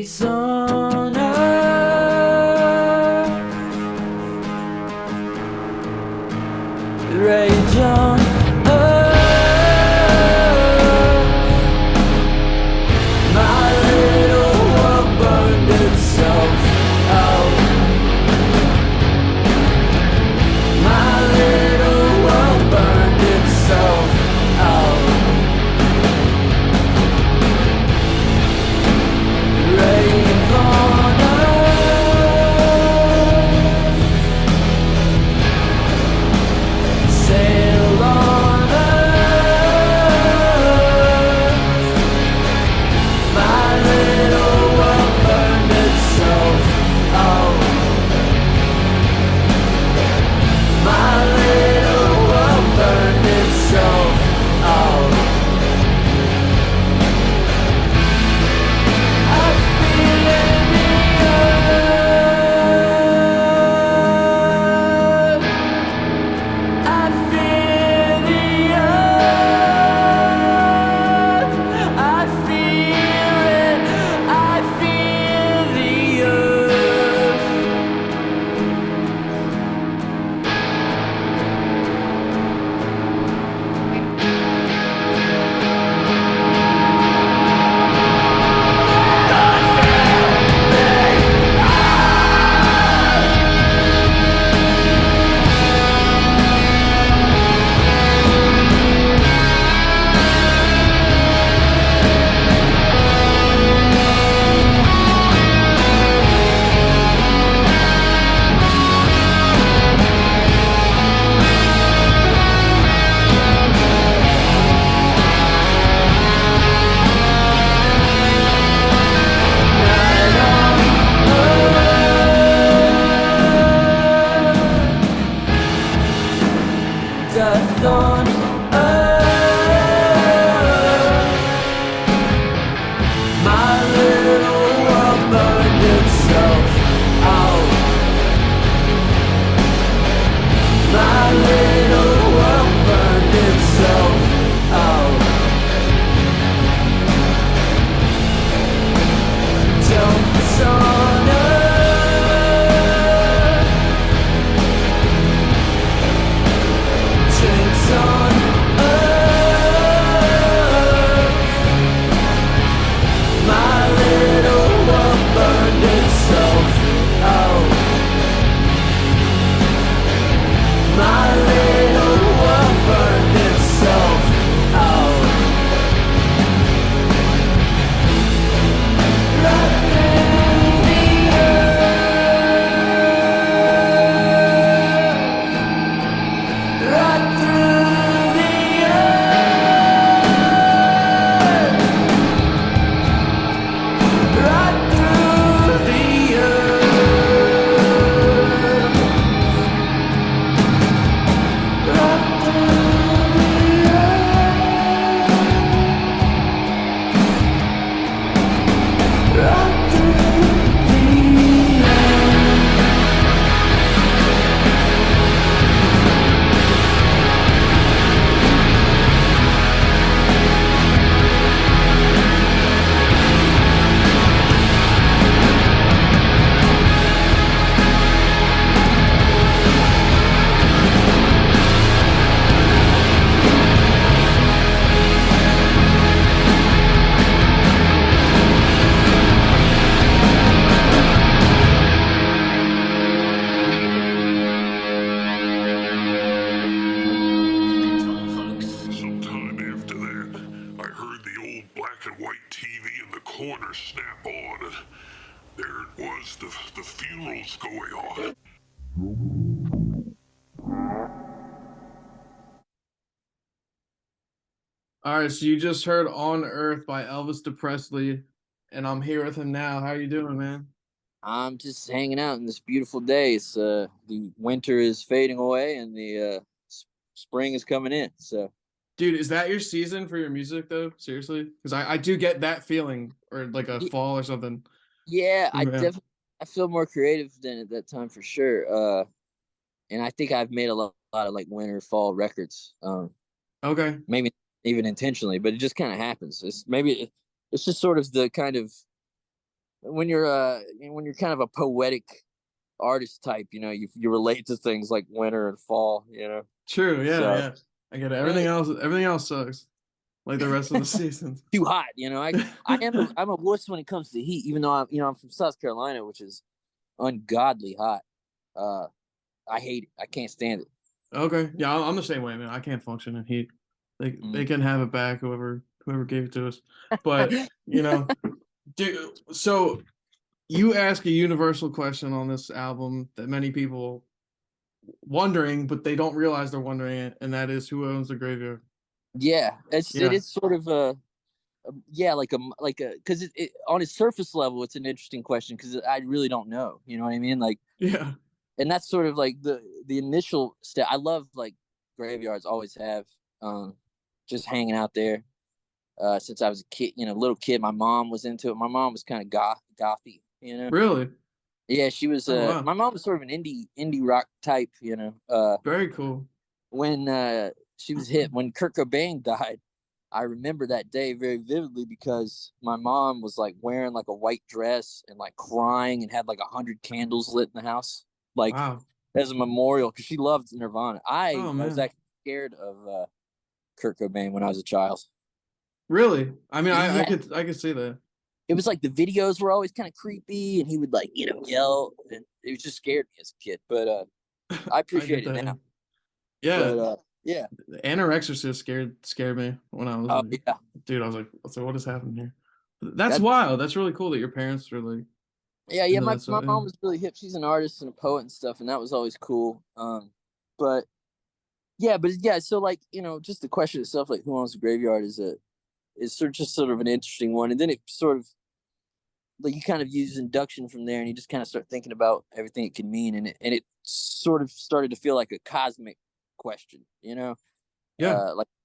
peace on earth, rage on earth. My little world burned itself out. My little world burned itself out. Rave on earth, sail on earth. My little world burned itself out. My little world burned itself out. I feel in the earth. I feel the earth. I feel it. I feel the earth. Death on earth. My little world burned itself out. My little world burned itself out. Jumps on earth, drinks on earth. My little world burned itself out. My little world burned itself out. Right through the earth. Right through the earth. Right through the earth. Right through the earth. Right through the Sometime after that, I heard the old black and white TV in the corner snap on, and there it was, the funerals going on. All right, so you just heard "On Earth" by Elvis Presley, and I'm here with him now. How you doing, man? I'm just hanging out in this beautiful day. The winter is fading away and the spring is coming in. So Dude, is that your season for your music though? Seriously? Because I do get that feeling, or like a y- fall or something. yeah, Yeah. I feel more creative than at that time for sure. And I think I've made a lot of like winter fall records. Okay. Maybe even intentionally, but it just kind of happens. It's just sort of the kind of when you're kind of a poetic artist type, you relate to things like winter and fall, True. Yeah. so Yeah. I get it. eh, Everything else sucks. Like the rest of the seasons. too hot. I'm a wuss when it comes to heat, even though I'm from South Carolina, which is ungodly hot. uh I hate it. I can't stand it. Okay. Yeah, I'm the same way, man. I can't function in heat. They Mm. can have it back, whoever gave it to us. But so you ask a universal question on this album that many people wondering, but they don't realize they're wondering it, and that is who owns the graveyard. Yeah, it Yeah. is sort of yeah, because on its surface level, it's an interesting question because I really don't know. You know what I mean? Like, Yeah. and that's sort of like the initial step. I love like graveyards, always have. Just hanging out there since I was a kid, little kid. My mom was into it. My mom was kind of gothy, Really? Yeah, she was. Oh wow. My mom was sort of an indie rock type. Very cool. When she was hit when Kurt Cobain died. I remember that day very vividly because my mom was like wearing like a white dress and like crying and had like 100 candles lit in the house, like Wow. as a memorial because she loved Nirvana. I Oh was man. actually scared of Kurt Cobain when I was a child. Really? I mean, I Yeah, could see that. it was like the videos were always kind of creepy, and he would like yell, and it was just scared me as a kid. But I I get appreciate it that. now. Yeah. But yeah, Anorexorcist scared me when I was oh a yeah, dude. I was like, what is happening here? That's that wild. That's really cool that your parents are like yeah. into My that my stuff. Yeah. mom was really hip. She's an artist and a poet and stuff, and that was always cool. But yeah, but yeah. So like just the question itself, like who owns the graveyard, is sort of an interesting one, and then it sort of like you kind of use induction from there, and you just kind of start thinking about everything it can mean, and it sort of started to feel like a cosmic question, Yeah.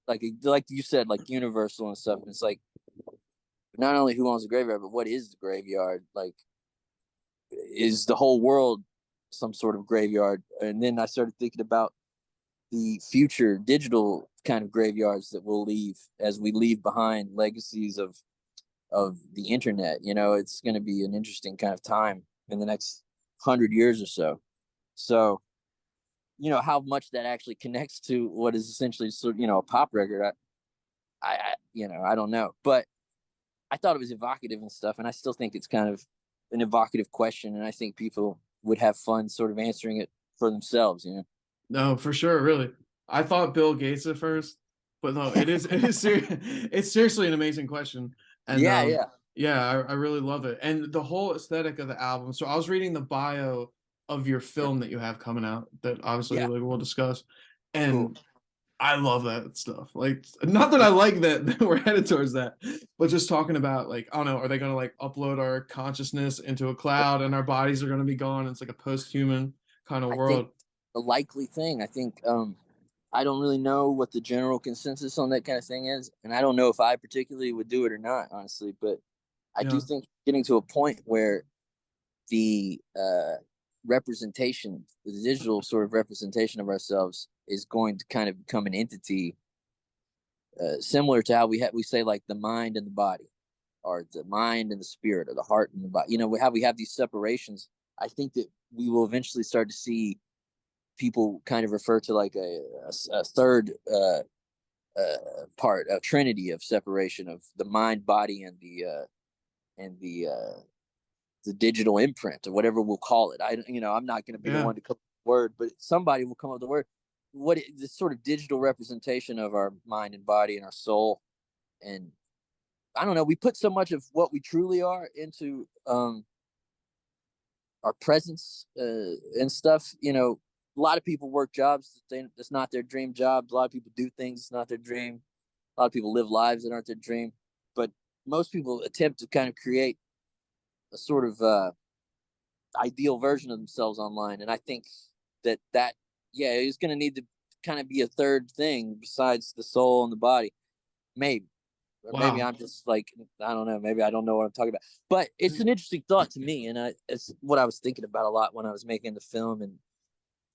like you said, like universal and stuff. And it's like not only who owns the graveyard, but what is the graveyard? Like, is the whole world some sort of graveyard? And then I started thinking about the future digital kind of graveyards that we'll leave as we leave behind legacies of the internet. It's going to be an interesting kind of time in the next 100 years or so. So, how much that actually connects to what is essentially sort of, a pop record. I don't know, but I thought it was evocative and stuff, and I still think it's kind of an evocative question, and I think people would have fun sort of answering it for themselves. No, for sure. Really, I thought Bill Gates at first, but no, it's seriously an amazing question, and Yeah, yeah, yeah, I really love it, and the whole aesthetic of the album. So I was reading the bio of your film that you have coming out that obviously yeah. like we'll discuss, Cool. and I love that stuff. Like, not that I like that we're headed towards that, but just talking about like, I don't know, are they gonna like upload our consciousness into a cloud and our bodies are gonna be gone? It's like a post-human kind of I think world. the likely thing. I think I don't really know what the general consensus on that kind of thing is, and I don't know if I particularly would do it or not, honestly. But I do Yeah. think getting to a point where the representation, the digital sort of representation of ourselves, is going to kind of become an entity similar to how we say like the mind and the body, or the mind and the spirit, or the heart and the body. How we have these separations. I think that we will eventually start to see people kind of refer to like a third part, a trinity of separation of the mind, body, and the digital imprint, or whatever we'll call it. I'm not going to be the Yeah. one to come up with the word, but somebody will come up with the word. This sort of digital representation of our mind and body and our soul, and I don't know. We put so much of what we truly are into our presence and stuff. A lot of people work jobs that's not their dream jobs. A lot of people do things that's not their dream. A lot of people live lives that aren't their dream. But most people attempt to kind of create a sort of ideal version of themselves online, and I think that yeah, is going to need to kind of be a third thing besides the soul and the body, maybe. Or maybe Wow. I'm just like, I don't know, maybe I don't know what I'm talking about, but it's an interesting thought to me, and it's what I was thinking about a lot when I was making the film. And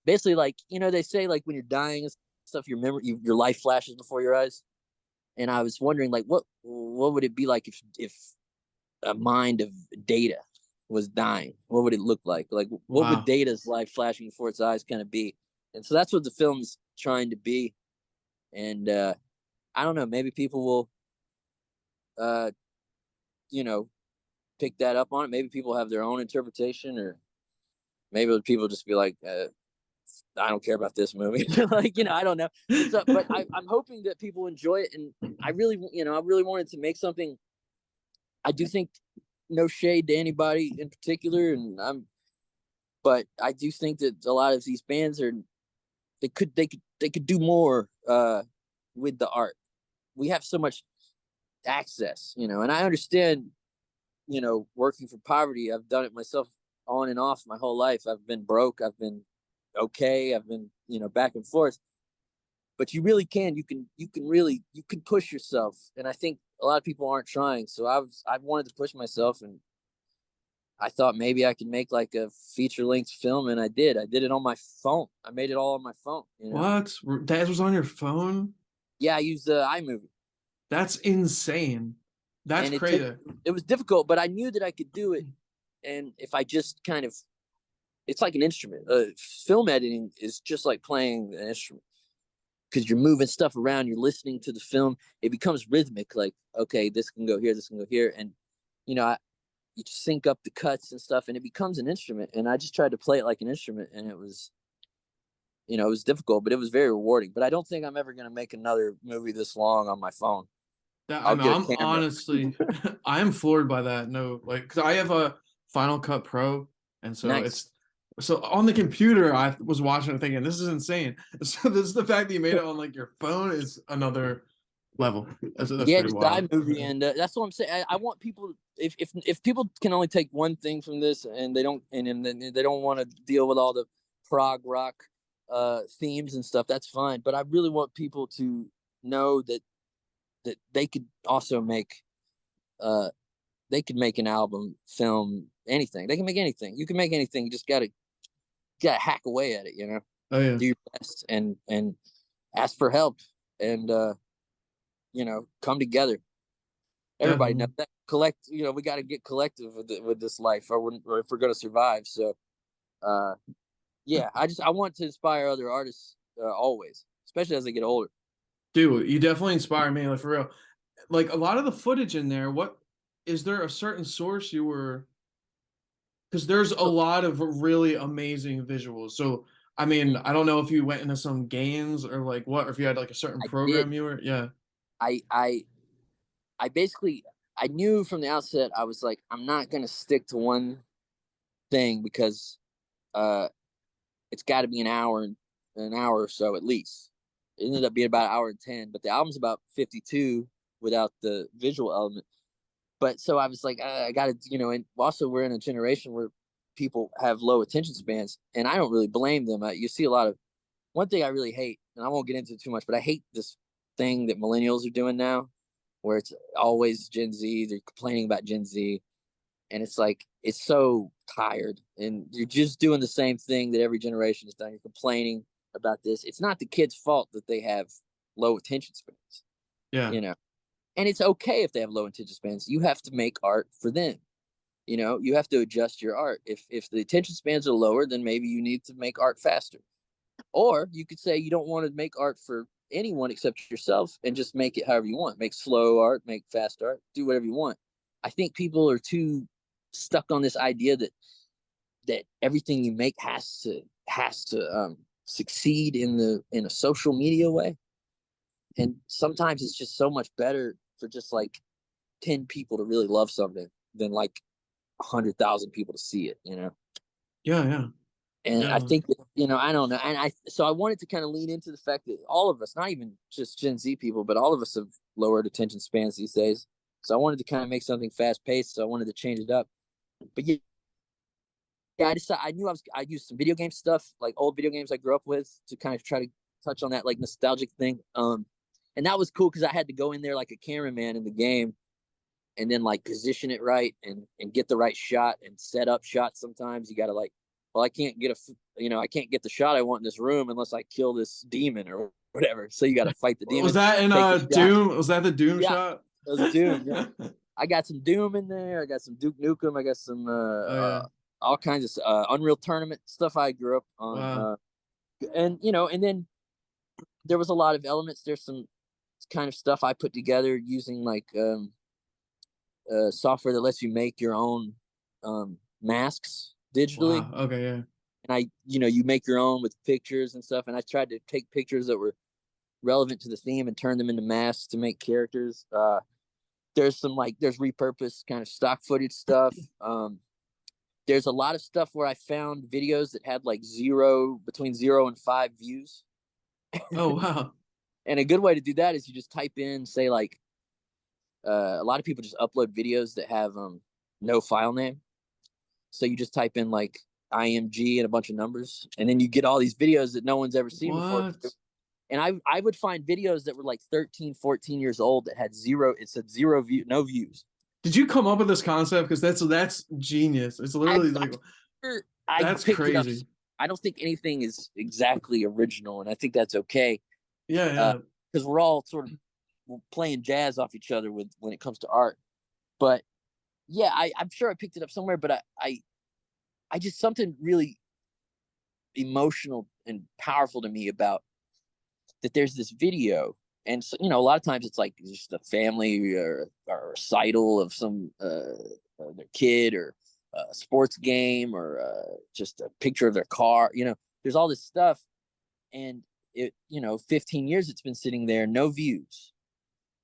basically, like, they say like when you're dying and stuff, your life flashes before your eyes, and I was wondering like what would it be like if a mind of data was dying, what would it look like? Like, what would Wow. Data's life flashing before its eyes kind of be? And so that's what the film's trying to be. And I don't know, maybe people will, you know, pick that up on it. Maybe people have their own interpretation, or maybe people just be like, I don't care about this movie. Like, you know, I don't know. So, but I'm hoping that people enjoy it. And I really, you know, I really wanted to make something. I do think, no shade to anybody in particular, but I do think that a lot of these bands they could do more with the art. We have so much access, you know, and I understand, you know, working for poverty. I've done it myself on and off my whole life. I've been broke. I've been okay. I've been, you know, back and forth. But you really can. You can push yourself. And I think a lot of people aren't trying. So I wanted to push myself, and I thought maybe I could make like a feature-length film, and I did. I did it on my phone. I made it all on my phone. You know? What? That was on your phone? Yeah, I used the iMovie. That's insane. That's And crazy. it was difficult, but I knew that I could do it. And if I just kind of, it's like an instrument. Film editing is just like playing an instrument, because you're moving stuff around, you're listening to the film. It becomes rhythmic. Like, okay, this can go here, this can go here, and you know, you just sync up the cuts and stuff, and it becomes an instrument. And I just tried to play it like an instrument, and it was, you know, it was difficult, but it was very rewarding. But I don't think I'm ever gonna make another movie this long on my phone. I mean, Get a I'm camera. honestly, I am floored by that. No, like, because I have a Final Cut Pro, and so Nice. so on the computer, I was watching it thinking, this is insane. So this is the fact that you made it on like your phone is another level. That's Yeah, pretty just wild. iMovie, and that's what I'm saying. I want people, if people can only take one thing from this, and they don't, and they don't want to deal with all the prog rock themes and stuff, that's fine. But I really want people to know that they could also make they could make an album, film, anything. They can make anything. You can make anything. You just gotta hack away at it, you know. Oh yeah. Do your best, and ask for help, and you know, come together. Everybody knows that. You know, we got to get collective with this life, or if we're gonna survive. So yeah, I want to inspire other artists always, especially as they get older. Dude, you definitely inspire me, like, for real. Like, a lot of the footage in there, what is there a certain source you were, because there's a lot of really amazing visuals. So I mean, I don't know if you went into some games or like what, or if you had like a certain I program did. you were, yeah. I basically, I knew from the outset, I was like, I'm not gonna stick to one thing, because it's got to be an hour or so at least. It ended up being about an hour and 10, but the album's about 52 without the visual element. But so I was like, I gotta, you know, and also we're in a generation where people have low attention spans, and I don't really blame them. You see a lot of, one thing I really hate, and I won't get into it too much, but I hate this thing that millennials are doing now, where it's always Gen Z. They're complaining about Gen Z, and it's like, it's so tired, and you're just doing the same thing that every generation has done. You're complaining about this. It's not the kids' fault that they have low attention spans, Yeah. you know, and it's okay if they have low attention spans. You have to make art for them. You know, you have to adjust your art. If the attention spans are lower, then maybe you need to make art faster. Or you could say you don't want to make art for anyone except yourself, and just make it however you want. Make slow art, make fast art, do whatever you want. I think people are too stuck on this idea that everything you make has to succeed in a social media way. And sometimes it's just so much better for just like 10 people to really love something than like 100,000 people to see it, you know? Yeah, yeah. And Yeah. I think that, you know, I don't know. And so I wanted to kind of lean into the fact that all of us, not even just Gen Z people, but all of us have lowered attention spans these days. So I wanted to kind of make something fast paced. So I wanted to change it up. But yeah, I knew I used some video game stuff, like old video games I grew up with, to kind of try to touch on that like nostalgic thing. And that was cool because I had to go in there like a cameraman in the game, and then like position it right, and get the right shot, and set up shots. Sometimes you got to like, well, I can't get I can't get the shot I want in this room unless I kill this demon or whatever. So you got to fight the demon. Was that in take the shot. Doom? Was that the Doom Yeah, shot? it was Doom. Yeah. I got some Doom in there. I got some Duke Nukem. I got some Oh yeah. all kinds of Unreal Tournament stuff I grew up on. Wow. And and then there was a lot of elements. There's some kind of stuff I put together using like software that lets you make your own masks digitally. Wow. Okay. Yeah. And you make your own with pictures and stuff. And I tried to take pictures that were relevant to the theme and turn them into masks to make characters. There's repurposed kind of stock footage stuff. There's a lot of stuff where I found videos that had like between 0 and 5 views. Oh wow. And a good way to do that is you just type in, say like, a lot of people just upload videos that have no file name. So you just type in like IMG and a bunch of numbers, and then you get all these videos that no one's ever seen before. And I would find videos that were like 13, 14 years old that had it said 0 view, no views. Did you come up with this concept? Because that's genius. It's literally that's crazy. I don't think anything is exactly original, and I think that's okay. Yeah, yeah. Because we're all sort of playing jazz off each other when it comes to art. But yeah, I'm sure I picked it up somewhere, but I just something really emotional and powerful to me about that. There's this video, and so, a lot of times it's like just a family or a recital of some their kid, or a sports game, or just a picture of their car. There's all this stuff, and 15 years it's been sitting there, no views,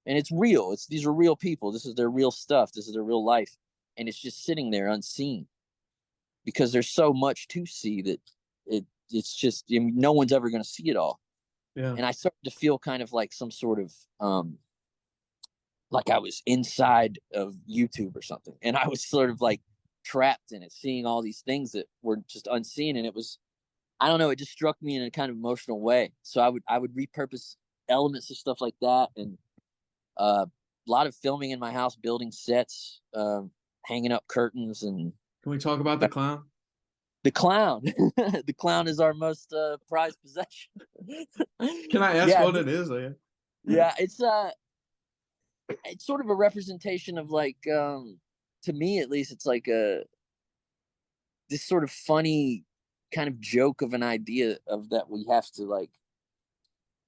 and it's real. These are real people. This is their real stuff. This is their real life, and it's just sitting there unseen because there's so much to see that it's just no one's ever going to see it all. Yeah. And I started to feel kind of like some sort of like I was inside of YouTube or something, and I was sort of like trapped in it, seeing all these things that were just unseen. And it was, I don't know, it just struck me in a kind of emotional way. So I would repurpose elements of stuff like that, and a lot of filming in my house, building sets, hanging up curtains. And can we talk about the clown? The clown. The clown is our most prized possession. Can I ask what it is? Yeah, it's sort of a representation of like, to me at least, it's like this sort of funny kind of joke of an idea of that we have to like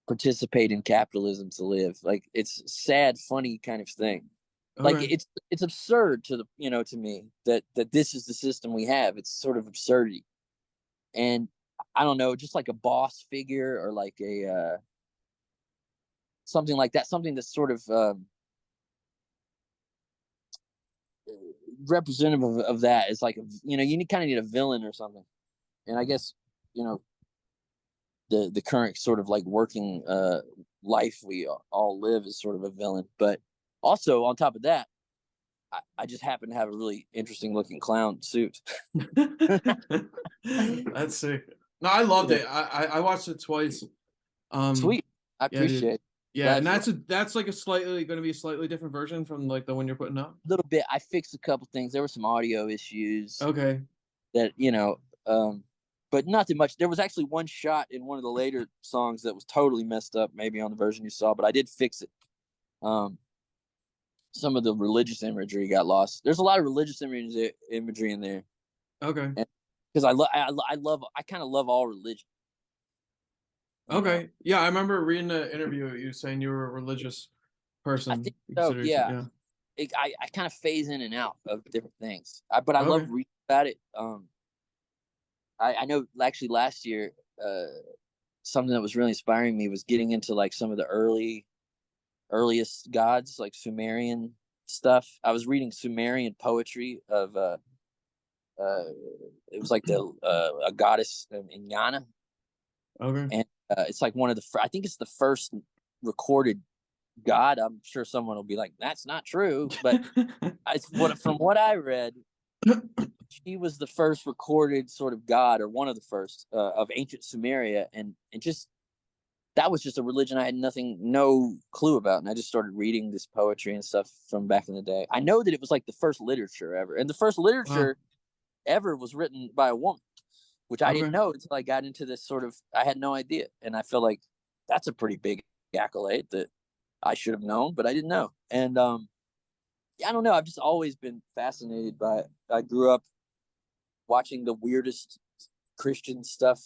participate in capitalism to live. Like, it's sad, funny kind of thing. Like, it's absurd to to me that this is the system we have. It's sort of absurdity. And I don't know, just like a boss figure, or like a something like that, something that's sort of representative of that is like you kind of need a villain or something. And I guess the current sort of like working life we all live is sort of a villain. But also, on top of that, I just happen to have a really interesting looking clown suit. That's sick. No, I loved it. I watched it twice. Sweet. I appreciate it. Yeah, and that's like going to be a slightly different version from like the one you're putting up. A little bit. I fixed a couple things. There were some audio issues. Okay. That but not too much. There was actually one shot in one of the later songs that was totally messed up, maybe on the version you saw, but I did fix it. Some of the religious imagery got lost. There's a lot of religious imagery in there. Okay. Because I kind of love all religion. Okay. Yeah, I remember reading the interview of you saying you were a religious person. I think so. Yeah. I kind of phase in and out of different things. But I love reading about it. I know actually last year, something that was really inspiring me was getting into like some of the earliest gods, like Sumerian stuff. I was reading Sumerian poetry of it was like a goddess in Ghana. Okay. And it's like one of I think it's the first recorded god. I'm sure someone will be like, that's not true, but from what I read, she was the first recorded sort of god, or one of the first of ancient Sumeria, and just that was just a religion I had no clue about. And I just started reading this poetry and stuff from back in the day. I know that it was like the first literature ever. And the first literature ever was written by a woman, which I didn't know until I got into this sort of, I had no idea. And I feel like that's a pretty big accolade that I should have known, but I didn't know. And I don't know. I've just always been fascinated by it. I grew up watching the weirdest Christian stuff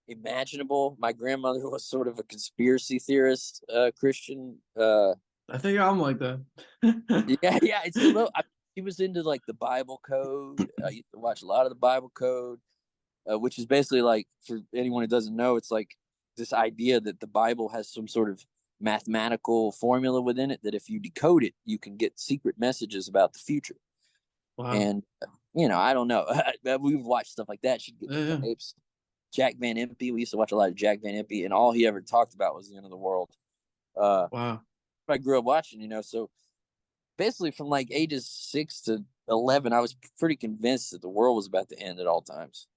imaginable. My grandmother was sort of a conspiracy theorist, Christian. I think I'm like that. Yeah, it's a little. She was into like the Bible Code. I used to watch a lot of the Bible Code, which is basically like, for anyone who doesn't know, it's like this idea that the Bible has some sort of mathematical formula within it that if you decode it, you can get secret messages about the future. Wow. And I don't know. We've watched stuff like that. She'd get the Yeah. tapes. Jack Van Impe. We used to watch a lot of Jack Van Impe, and all he ever talked about was the end of the world. Wow. I grew up watching, so basically from like ages 6 to 11, I was pretty convinced that the world was about to end at all times.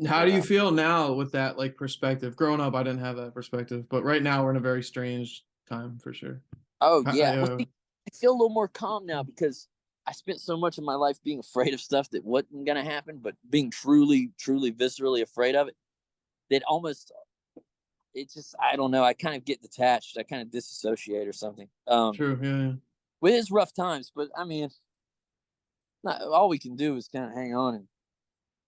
How do you feel now with that like perspective? Growing up, I didn't have that perspective, but right now we're in a very strange time for sure. Oh yeah, I, I feel a little more calm now because I spent so much of my life being afraid of stuff that wasn't gonna happen, but being truly, truly viscerally afraid of it. That almost, it's just, I don't know. I kind of get detached. I kind of disassociate or something. true. Yeah. With his rough times, but I mean, not all we can do is kind of hang on and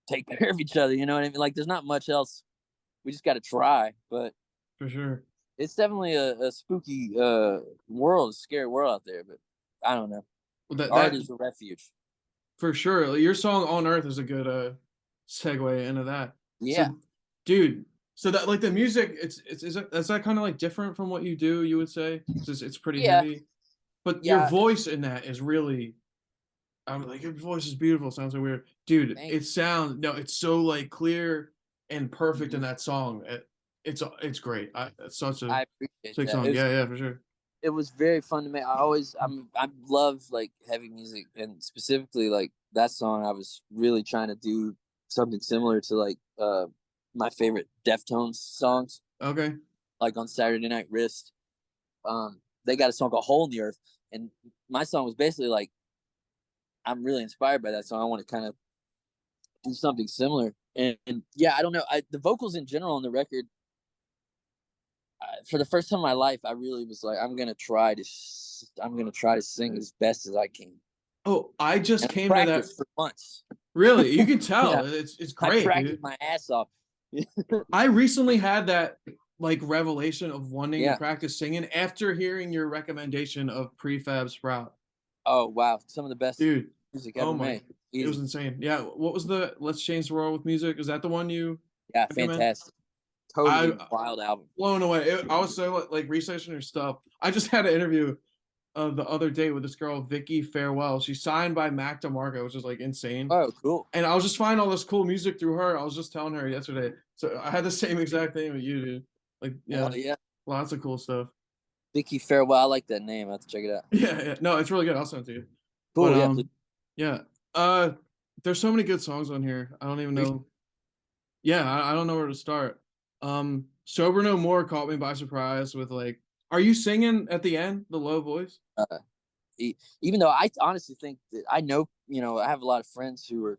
take care of each other. You know what I mean? Like, there's not much else. We just got to try. But For sure. it's definitely a spooky world, a scary world out there. But I don't know. Well, that Art that is a refuge. for sure. Like, your song "On Earth" is a good segue into that. Yeah. So, dude, so that like the music, is that kind of like different from what you do? You would say it's pretty Yeah. heavy, but your Yeah. voice in that is really. I'm like, your voice is beautiful. Sounds so weird, dude. Thank It's so like clear and perfect you. in that song. It's great. It's such a I appreciate sick that. song. Yeah, for sure. It was very fun to make. I love like heavy music, and specifically like that song. I was really trying to do something similar to like my favorite Deftones songs, Okay. like on Saturday Night Wrist. They got a song called "Hole in the Earth," and my song was basically like, I'm really inspired by that song. I want to kind of do something similar, and yeah, I don't know. The vocals in general on the record, for the first time in my life, I really was like, I'm gonna try to sing as best as I can. Oh, I just And I came to that. practiced for months. Really, you can Yeah, tell. It's I great, practiced dude. my ass off. I recently had that like revelation of wanting to Yeah. practice singing after hearing your recommendation of Prefab Sprout. Oh wow, some of the best Dude, music oh ever my, made. it was Easy. insane. Yeah, what was the Let's Change the World with Music? Is that the one you Yeah, recommend? fantastic. Totally I wild album. blown away. I was so like researching her stuff. I just had an interview the other day with this girl, Vicky Farewell. She's signed by Mac DeMarco, which is like insane. Oh, cool. And I was just finding all this cool music through her. I was just telling her yesterday. So I had the same exact thing with you, dude. Like, yeah, Hell yeah. lots of cool stuff. Vicky Farewell. I like that name. I have to check it out. Yeah. No, it's really good. I'll send it to you. But Cool. Yeah. Please. yeah. Uh, there's so many good songs on here. I don't even know. Yeah, I don't know where to start. Sober No More caught me by surprise with like, are you singing at the end, the low voice? Even though I honestly think that I know, I have a lot of friends who are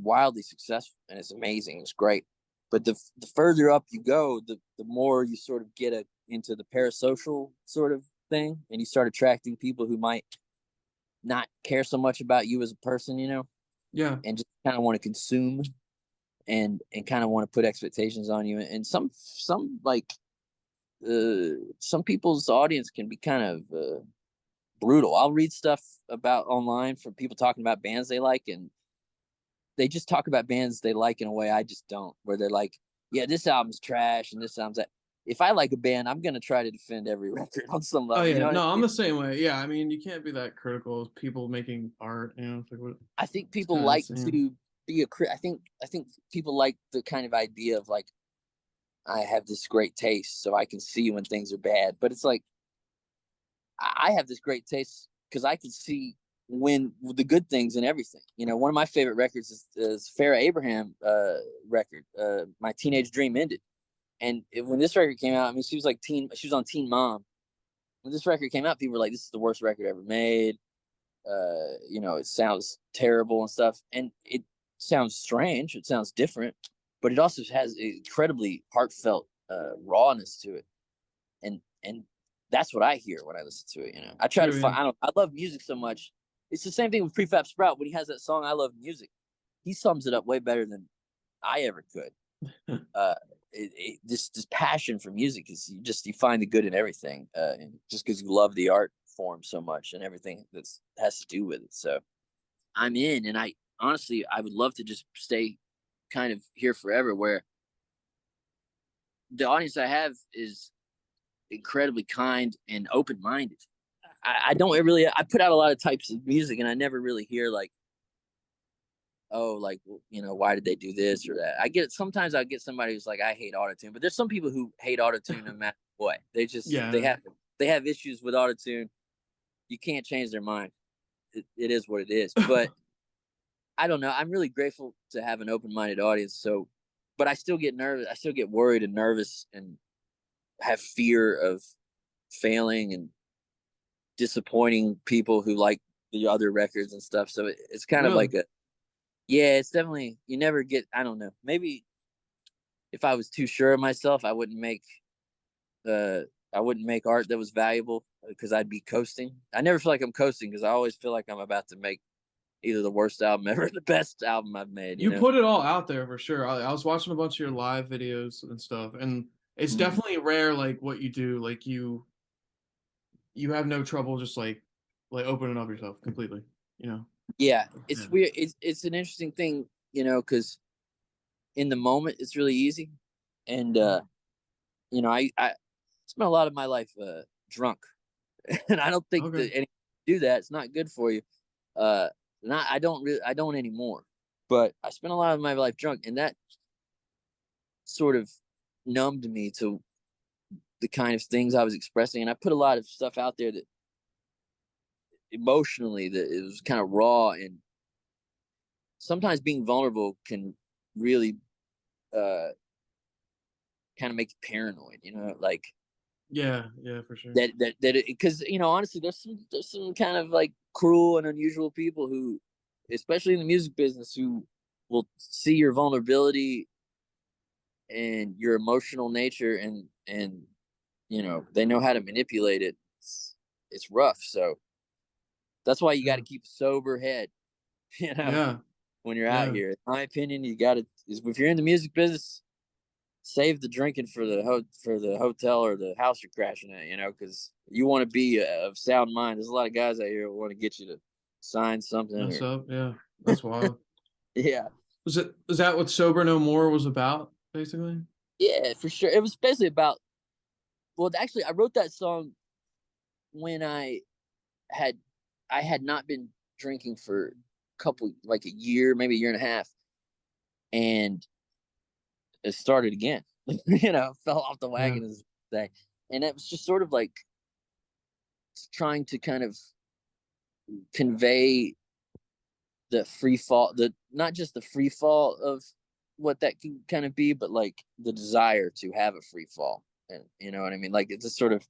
wildly successful, and it's amazing. It's great. But the further up you go, the more you sort of get into the parasocial sort of thing, and you start attracting people who might not care so much about you as a person, Yeah. and just kind of want to consume and kind of want to put expectations on you. And some like some people's audience can be kind of brutal. I'll read stuff about online from people talking about bands they like, and they just talk about bands they like in a way I just don't, where they're like, yeah, this album's trash and this album's that. If I like a band, I'm gonna try to defend every record on some level. Oh yeah, You know what I no, I'm mean? the same way. Yeah, I mean, you can't be that critical of people making art. It's like what? I think It's people kind of like insane. to be I think people like the kind of idea of like, I have this great taste, so I can see when things are bad. But it's like, I have this great taste because I can see when the good things in everything. One of my favorite records is Farrah Abraham record. My Teenage Dream Ended, and when this record came out, I mean, she was on Teen Mom. When this record came out, people were like, "This is the worst record ever made." It sounds terrible and stuff, and it sounds strange. It sounds different, but it also has incredibly heartfelt rawness to it, and that's what I hear when I listen to it. You know, I try to True, find. yeah. I love music so much. It's the same thing with Prefab Sprout when he has that song "I Love Music." He sums it up way better than I ever could. This passion for music is you find the good in everything, and just because you love the art form so much and everything that has to do with it. So I'm in, and I honestly I would love to just stay kind of here forever, where the audience I have is incredibly kind and open minded. I don't really I put out a lot of types of music, and I never really hear like, oh, like, you know, why did they do this or that? Sometimes I get somebody who's like, I hate autotune, but there's some people who hate autotune no matter what. Yeah. They have issues with autotune. You can't change their mind. It is what it is. But I don't know. I'm really grateful to have an open minded audience. So, but I still get nervous. I still get worried and nervous and have fear of failing and disappointing people who like the other records and stuff. So it's kind of Really? like yeah, it's definitely, you never get, I don't know. Maybe if I was too sure of myself, uh, I wouldn't make art that was valuable because I'd be coasting. I never feel like I'm coasting because I always feel like I'm about to make either the worst album ever or the best album I've made, you You know? put it all out there for sure. I was watching a bunch of your live videos and stuff, and it's Mhm. definitely rare, like what you do. Like you have no trouble just like opening up yourself completely. You know? Yeah, Yeah. it's weird. It's an interesting thing, you know, because in the moment it's really easy. And, you know, I spent a lot of my life drunk. And I don't think Okay. that any do that. It's not good for you. Uh, not I don't anymore. But I spent a lot of my life drunk, and that sort of numbed me to the kind of things I was expressing. And I put a lot of stuff out there that emotionally that it was kind of raw, and sometimes being vulnerable can really uh kind of make you paranoid, you know, like Yeah, yeah, for sure. that because you know, honestly, there's some kind of like cruel and unusual people who, especially in the music business, who will see your vulnerability and your emotional nature, and you know, they know how to manipulate it. It's rough. So that's why you got Yeah. to keep a sober head, you know, Yeah. when you're out Yeah. here. In my opinion, you got to, if you're in the music business, save the drinking for for the hotel or the house you're crashing at, you know, because you want to be of sound mind. There's a lot of guys out here who want to get you to sign something Mess or up. Yeah. That's wild. yeah, Was that what Sober No More was about, basically? yeah, for sure. It was basically about, well, actually, I wrote that song when had I had not been drinking for a couple, like a year, maybe a year and a half, and it started again. You know, fell off the Yeah. wagon as they say, and it was just sort of like trying to kind of convey the free fall, the not just the free fall of what that can kind of be, but like the desire to have a free fall. And you know what I mean? Like it's a sort of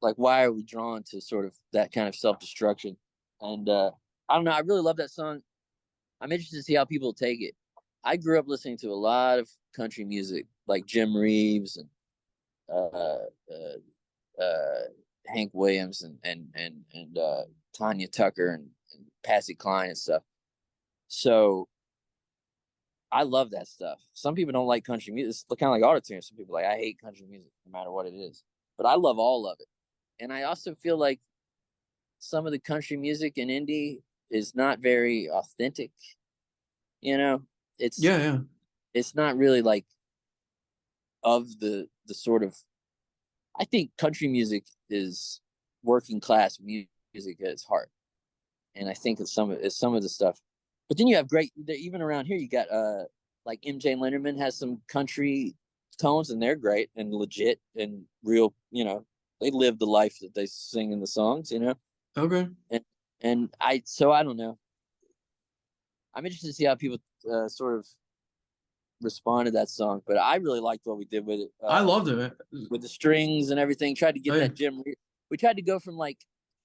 like, why are we drawn to sort of that kind of self-destruction? And I don't know, I really love that song. I'm interested to see how people take it. I grew up listening to a lot of country music, like Jim Reeves and uh, uh, Hank Williams and Tanya Tucker and Patsy Cline and stuff. So I love that stuff. Some people don't like country music. It's kind of like autotune. Some people are like, I hate country music, no matter what it is. But I love all of it. And I also feel like some of the country music in indie is not very authentic. You know, it's Yeah, yeah. it's not really like of the sort of. I think country music is working class music at its heart, and I think it's some of the stuff. But then you have great, even around here. You got like MJ Lenderman has some country tones, and they're great and legit and real. You know, they live the life that they sing in the songs. You know, Okay. and so I don't know. I'm interested to see how people sort of respond to that song, but I really liked what we did with it. I loved it, man. With the strings and everything. Tried to Oh, get yeah. that Jim. We tried to go from like,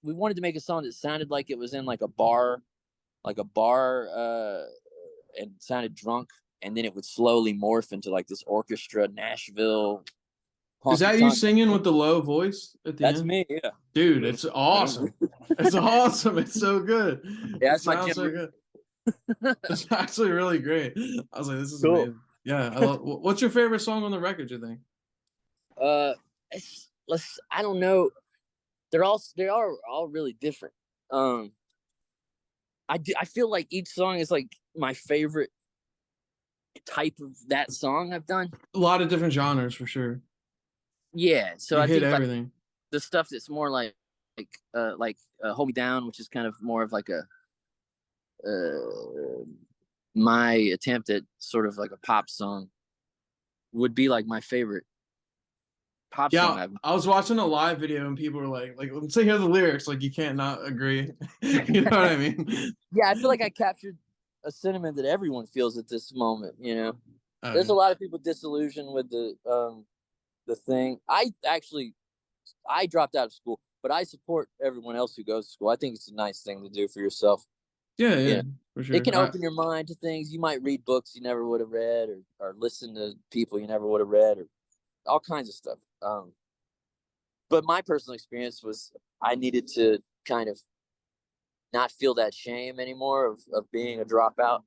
we wanted to make a song that sounded like it was in like a bar, and sounded drunk, and then it would slowly morph into like this orchestra Nashville Is that you singing with the low voice at the That's end? me, yeah. Dude, it's awesome. It's awesome. It's so good. Yeah, It that's my sounds so Jim. good. It's actually really great. I was like, this is Cool. amazing. Yeah, I love. What's your favorite song on the record, you think? I don't know. They are all really different. I feel like each song is like my favorite type of that song I've done. A lot of different genres for sure. Yeah, so You I hit think like everything. the stuff that's more like Hold Me Down, which is kind of more of like a my attempt at sort of like a pop song, would be like my favorite pop song Yeah, I've. I was watching a live video and people were like, let's hear the lyrics. Like, you can't not agree. You know what I mean? Yeah, I feel like I captured a sentiment that everyone feels at this moment. There's a lot of people disillusioned with the thing. I dropped out of school, but I support everyone else who goes to school. I think it's a nice thing to do for yourself. Yeah, for sure. It can open your mind to things. You might read books you never would have read, or listen to people you never would have read, or all kinds of stuff. But my personal experience was I needed to kind of not feel that shame anymore of being a dropout.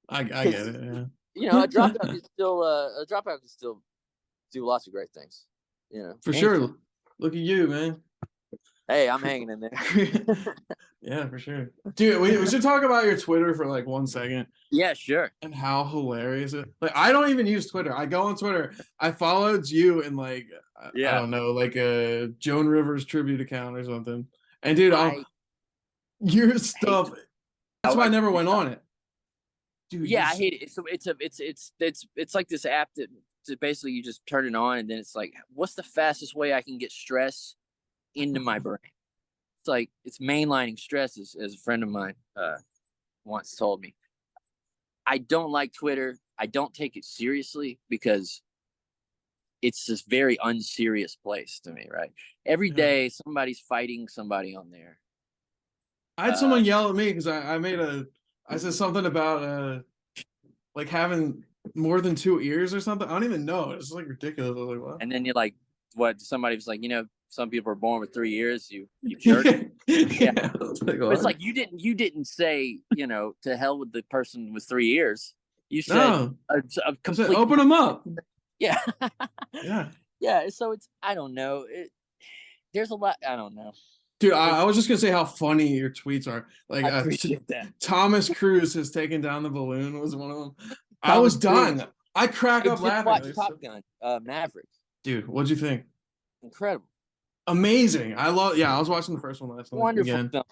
I get it. A dropout can still do lots of great things. For sure. Look at you, man. Hey, I'm hanging in there. Yeah, for sure. Dude, we should talk about your Twitter for like 1 second. Yeah, sure. And how hilarious it. Like, I don't even use Twitter. I go on Twitter. I followed you in like I don't know, like a Joan Rivers tribute account or something. And dude, your stuff. That's why I never went on it. Dude, yeah, I hate it. So it's like this app that basically you just turn it on and then it's like, what's the fastest way I can get stress into my brain? It's like it's mainlining stress, as a friend of mine once told me. I don't like Twitter. I don't take it seriously because it's this very unserious place to me, right? Every day somebody's fighting somebody on there. I had someone yell at me because I said something about like having more than 2 ears or something. I don't even know. It's like ridiculous. I was like, what? And then you're like, what? Somebody was like, some people are born with 3 ears. You jerk. Yeah. Like, but it's like you didn't say, to hell with the person with 3 ears. You said a complete. Open them up. Yeah. Yeah. Yeah. So I don't know. There's a lot. I don't know. Dude, I was just gonna say how funny your tweets are. Like, I appreciate that. Thomas Cruise has taken down the balloon was one of them. I was done. I crack up laughing. Watch Top Gun, Maverick. Dude, what'd you think? Incredible. Amazing. I was watching the first one last night. Wonderful again. film.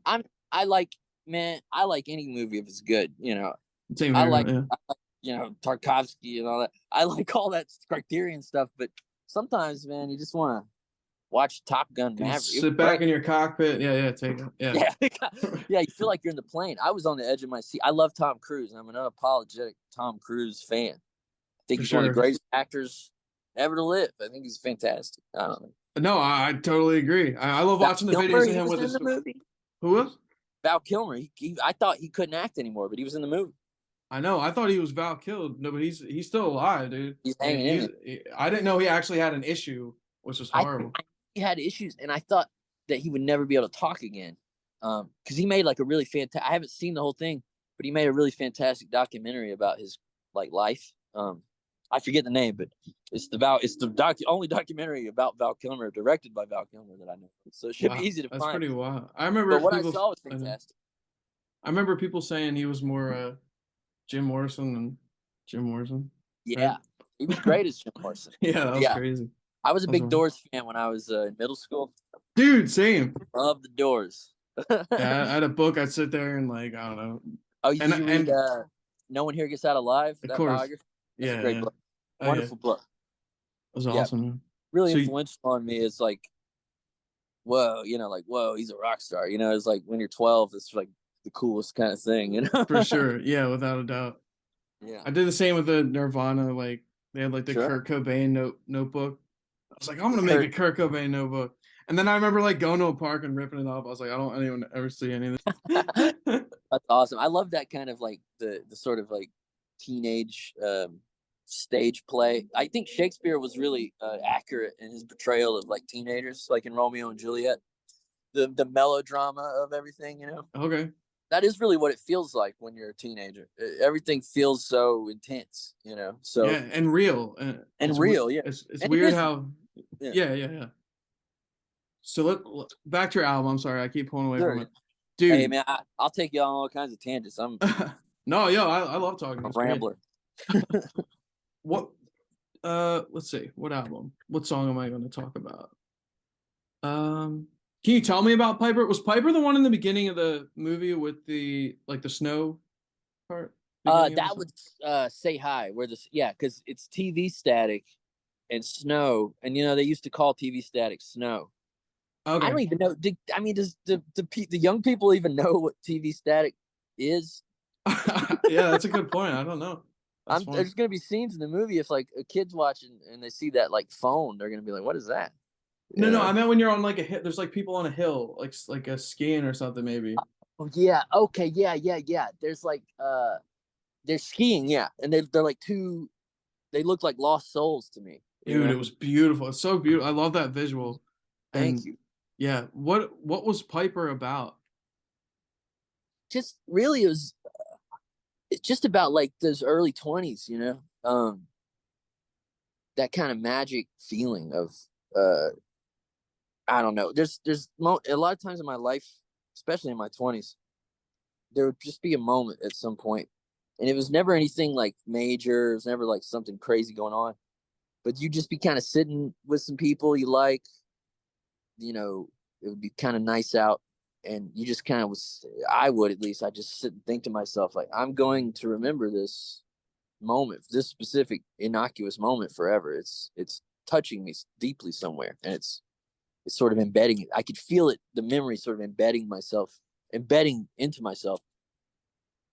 Yeah. I like any movie if it's good. Same here, I like Tarkovsky and all that. I like all that Criterion stuff, but sometimes, man, you just want to watch Top Gun Maverick. Sit back in your cockpit. Yeah, take it. Yeah. Yeah, you feel like you're in the plane. I was on the edge of my seat. I love Tom Cruise, and I'm an unapologetic Tom Cruise fan. I think he's one of the greatest actors ever to live. I think he's fantastic. I don't know. No, I totally agree. I love watching the videos of him with the movie. Who was? Val Kilmer. I thought he couldn't act anymore, but he was in the movie. I know. I thought he was Val killed. No, but he's still alive, dude. He's hanging in. I didn't know he actually had an issue, which was horrible. He had issues, and I thought that he would never be able to talk again. Because he made like a really fantastic. I haven't seen the whole thing, but he made a really fantastic documentary about his life. I forget the name, but it's the only documentary about Val Kilmer, directed by Val Kilmer, that I know. So it should be easy to find. That's pretty wild. I remember. But what I saw was fantastic. I remember people saying he was more Jim Morrison than Jim Morrison. Yeah, right? He was great as Jim Morrison. Yeah, that was crazy. I was a big Doors fan when I was in middle school. Dude, same. Love the Doors. Yeah, I had a book. I'd sit there and I don't know. Oh, you read No One Here Gets Out Alive? Of course. Biography? That's a great book. Wonderful book. It was awesome. Man. Really influential on me. It's like, whoa, whoa, he's a rock star. It's like when you're 12, it's like the coolest kind of thing, For sure. Yeah, without a doubt. Yeah. I did the same with the Nirvana. Like, they had the Kurt Cobain notebook. I was like, I'm gonna make a Kurt Cobain notebook. And then I remember going to a park and ripping it off. I was like, I don't even ever see any of this. That's awesome. I love that kind of the sort of teenage stage play. I think Shakespeare was really accurate in his portrayal of like teenagers, like in Romeo and Juliet. The melodrama of everything, you know. Okay. That is really what it feels like when you're a teenager. Everything feels so intense, you know. So Yeah, and real. and real, yeah. It's And weird is, how. yeah. Yeah. So back to your album. I'm sorry, I keep pulling away Sure. from it, dude. Hey man, I'll take you on all kinds of tangents. I'm No, yo, I love talking. a It's great. rambler. What? Let's see. What album? What song am I going to talk about? Can you tell me about Piper? Was Piper the one in the beginning of the movie with the snow part? That would Say Hi, where because it's TV static and snow, and you know they used to call TV static snow. Okay. I don't even know. Does the young people even know what TV static is? Yeah, that's a good point. I don't know. There's gonna be scenes in the movie if like a kid's watching and they see that like phone, they're gonna be like, "What is that?" No, I meant when you're on like a hill. There's like people on a hill, like a skiing or something, maybe. Oh yeah. Okay. Yeah. There's like they're skiing. Yeah, and they're like two. They look like lost souls to me. Dude, it was beautiful. It's so beautiful. I love that visual. Thank you. Yeah. What was Piper about? Just really, it's just about like those early 20s, you know, that kind of magic feeling of I don't know. There's a lot of times in my life, especially in my 20s, there would just be a moment at some point, and it was never anything like major. It was never like something crazy going on, but you'd just be kind of sitting with some people you like, you know, it would be kind of nice out, and you just kind of I would, at least I just sit and think to myself, like, I'm going to remember this moment, this specific innocuous moment forever. It's touching me deeply somewhere, and it's sort of embedding it. I could feel it, the memory sort of embedding into myself.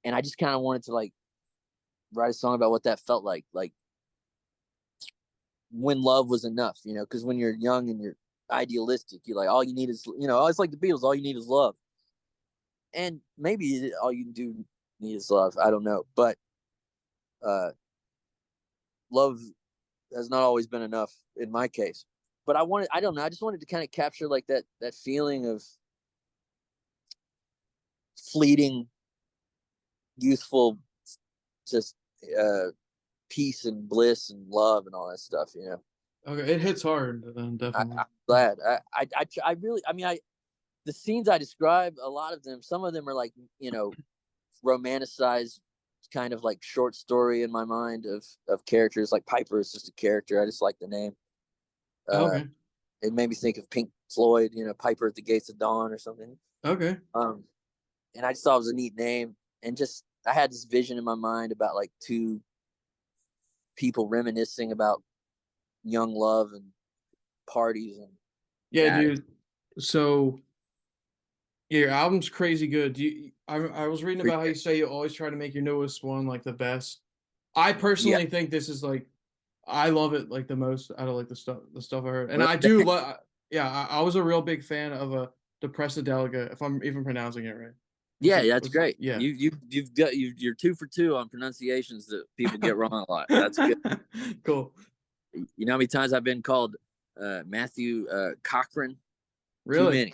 And I just kind of wanted to like write a song about what that felt like when love was enough, you know, because when you're young and you're idealistic, you're like, all you need is, you know, it's like the Beatles, all you need is love. And maybe all you do need is love. I don't know. But love has not always been enough in my case. But I don't know, I just wanted to kind of capture like that feeling of fleeting, youthful, just peace and bliss and love and all that stuff, you know. Okay, it hits hard, then definitely. I'm glad. I really, the scenes I describe, a lot of them, some of them are like, you know, romanticized kind of like short story in my mind of characters. Like Piper is just a character. I just like the name. Okay. It made me think of Pink Floyd, you know, Piper at the Gates of Dawn or something. Okay. And I just thought it was a neat name, and just I had this vision in my mind about like two people reminiscing about young love and parties and yeah, dude. So yeah, your album's crazy good. I was reading about how you say you always try to make your newest one like the best. I personally think this is like, I love it like the most out of like the stuff I heard, and I do love. Yeah, I was a real big fan of a Depressedelica, if I'm even pronouncing it right. Yeah, that's great. Yeah, you're 2 for 2 on pronunciations that people get wrong a lot. That's good. Cool. You know how many times I've been called Matthew Cochran? Really? Too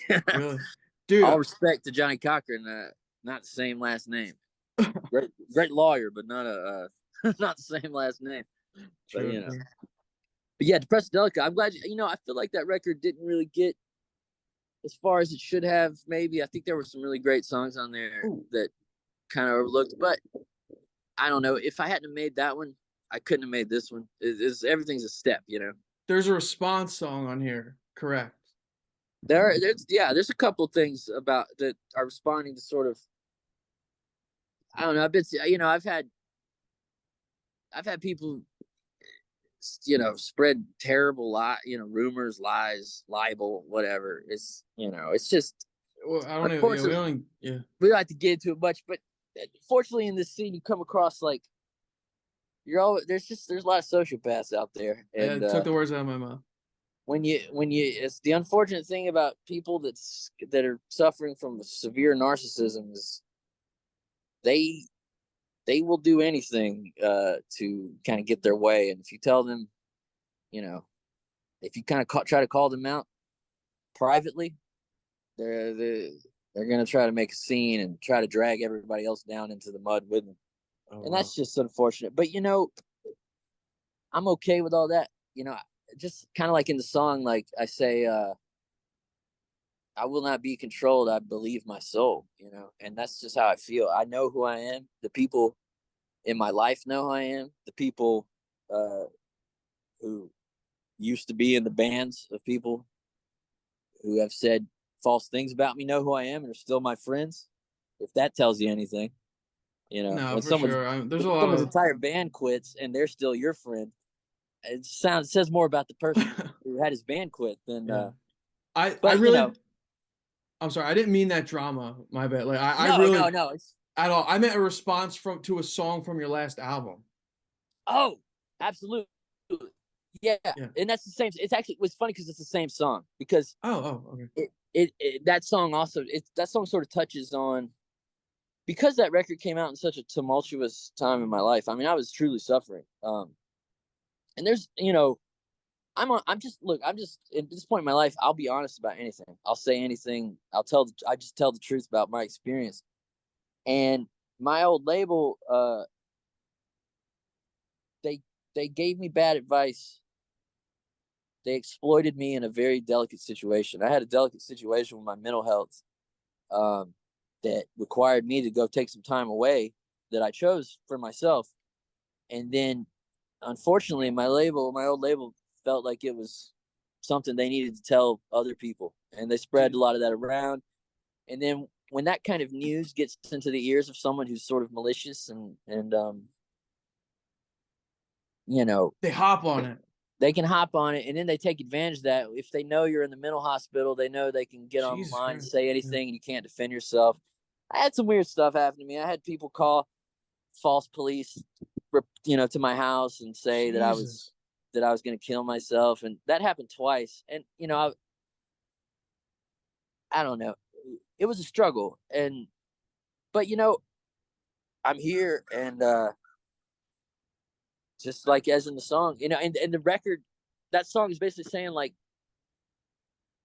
many. Really, dude. All respect to Johnny Cochran, not the same last name. Great lawyer, but not not the same last name. But you know. But yeah, Depressedelica. I'm glad you know. I feel like that record didn't really get as far as it should have. Maybe I think there were some really great songs on there that kind of overlooked. But I don't know. If I hadn't made that one, I couldn't have made this one. Everything's a step, you know. There's a response song on here, correct? There's a couple things about that are responding to sort of. I don't know. I've had people, you know, spread terrible rumors, lies, libel, whatever. It's, you know, it's just. Well, I don't know. We don't have to get into it much, but fortunately, in this scene, you come across like there's a lot of sociopaths out there. And it took the words out of my mouth. When you, it's the unfortunate thing about people that are suffering from severe narcissism is they they will do anything to kind of get their way. And if you tell them, you know, if you kind of try to call them out privately, they're gonna try to make a scene and try to drag everybody else down into the mud with them. Oh, And wow. that's just unfortunate. But you know, I'm okay with all that. You know, just kind of like in the song, like I say, I will not be controlled. I believe my soul, you know, and that's just how I feel. I know who I am. The people in my life know who I am. The people who used to be in the bands of people who have said false things about me know who I am and are still my friends. If that tells you anything, you know, No, for sure. There's a lot someone's of entire band quits and they're still your friend, it says more about the person who had his band quit than yeah. I but you really know, I'm sorry, I didn't mean that drama. My bad. Like I no, really no, it's at all. I meant a response to a song from your last album. oh, absolutely. Yeah. Yeah. And that's the same. It's actually, it's funny because it's the same song because Okay. that song also, that song sort of touches on, because that record came out in such a tumultuous time in my life. I mean, I was truly suffering. And there's, you know, I'm just, look, I'm just at this point in my life, I'll be honest about anything. I'll say anything. I just tell the truth about my experience. And my old label, they, they gave me bad advice. They exploited me in a very delicate situation. I had a delicate situation with my mental health, that required me to go take some time away that I chose for myself. And then, unfortunately, my old label, felt like it was something they needed to tell other people, and they spread a lot of that around. And then when that kind of news gets into the ears of someone who's sort of malicious and you know, They hop on it. they can hop on it, and then they take advantage of that. If they know you're in the mental hospital, they know they can get Jesus online and Christ. say anything, and you can't defend yourself. I had some weird stuff happen to me. I had people call false police, you know, to my house and say that Jesus. I was going to kill myself, and that happened twice. And you know, I don't know. It was a struggle, but you know, I'm here, and just like as in the song, you know, and the record, that song is basically saying like,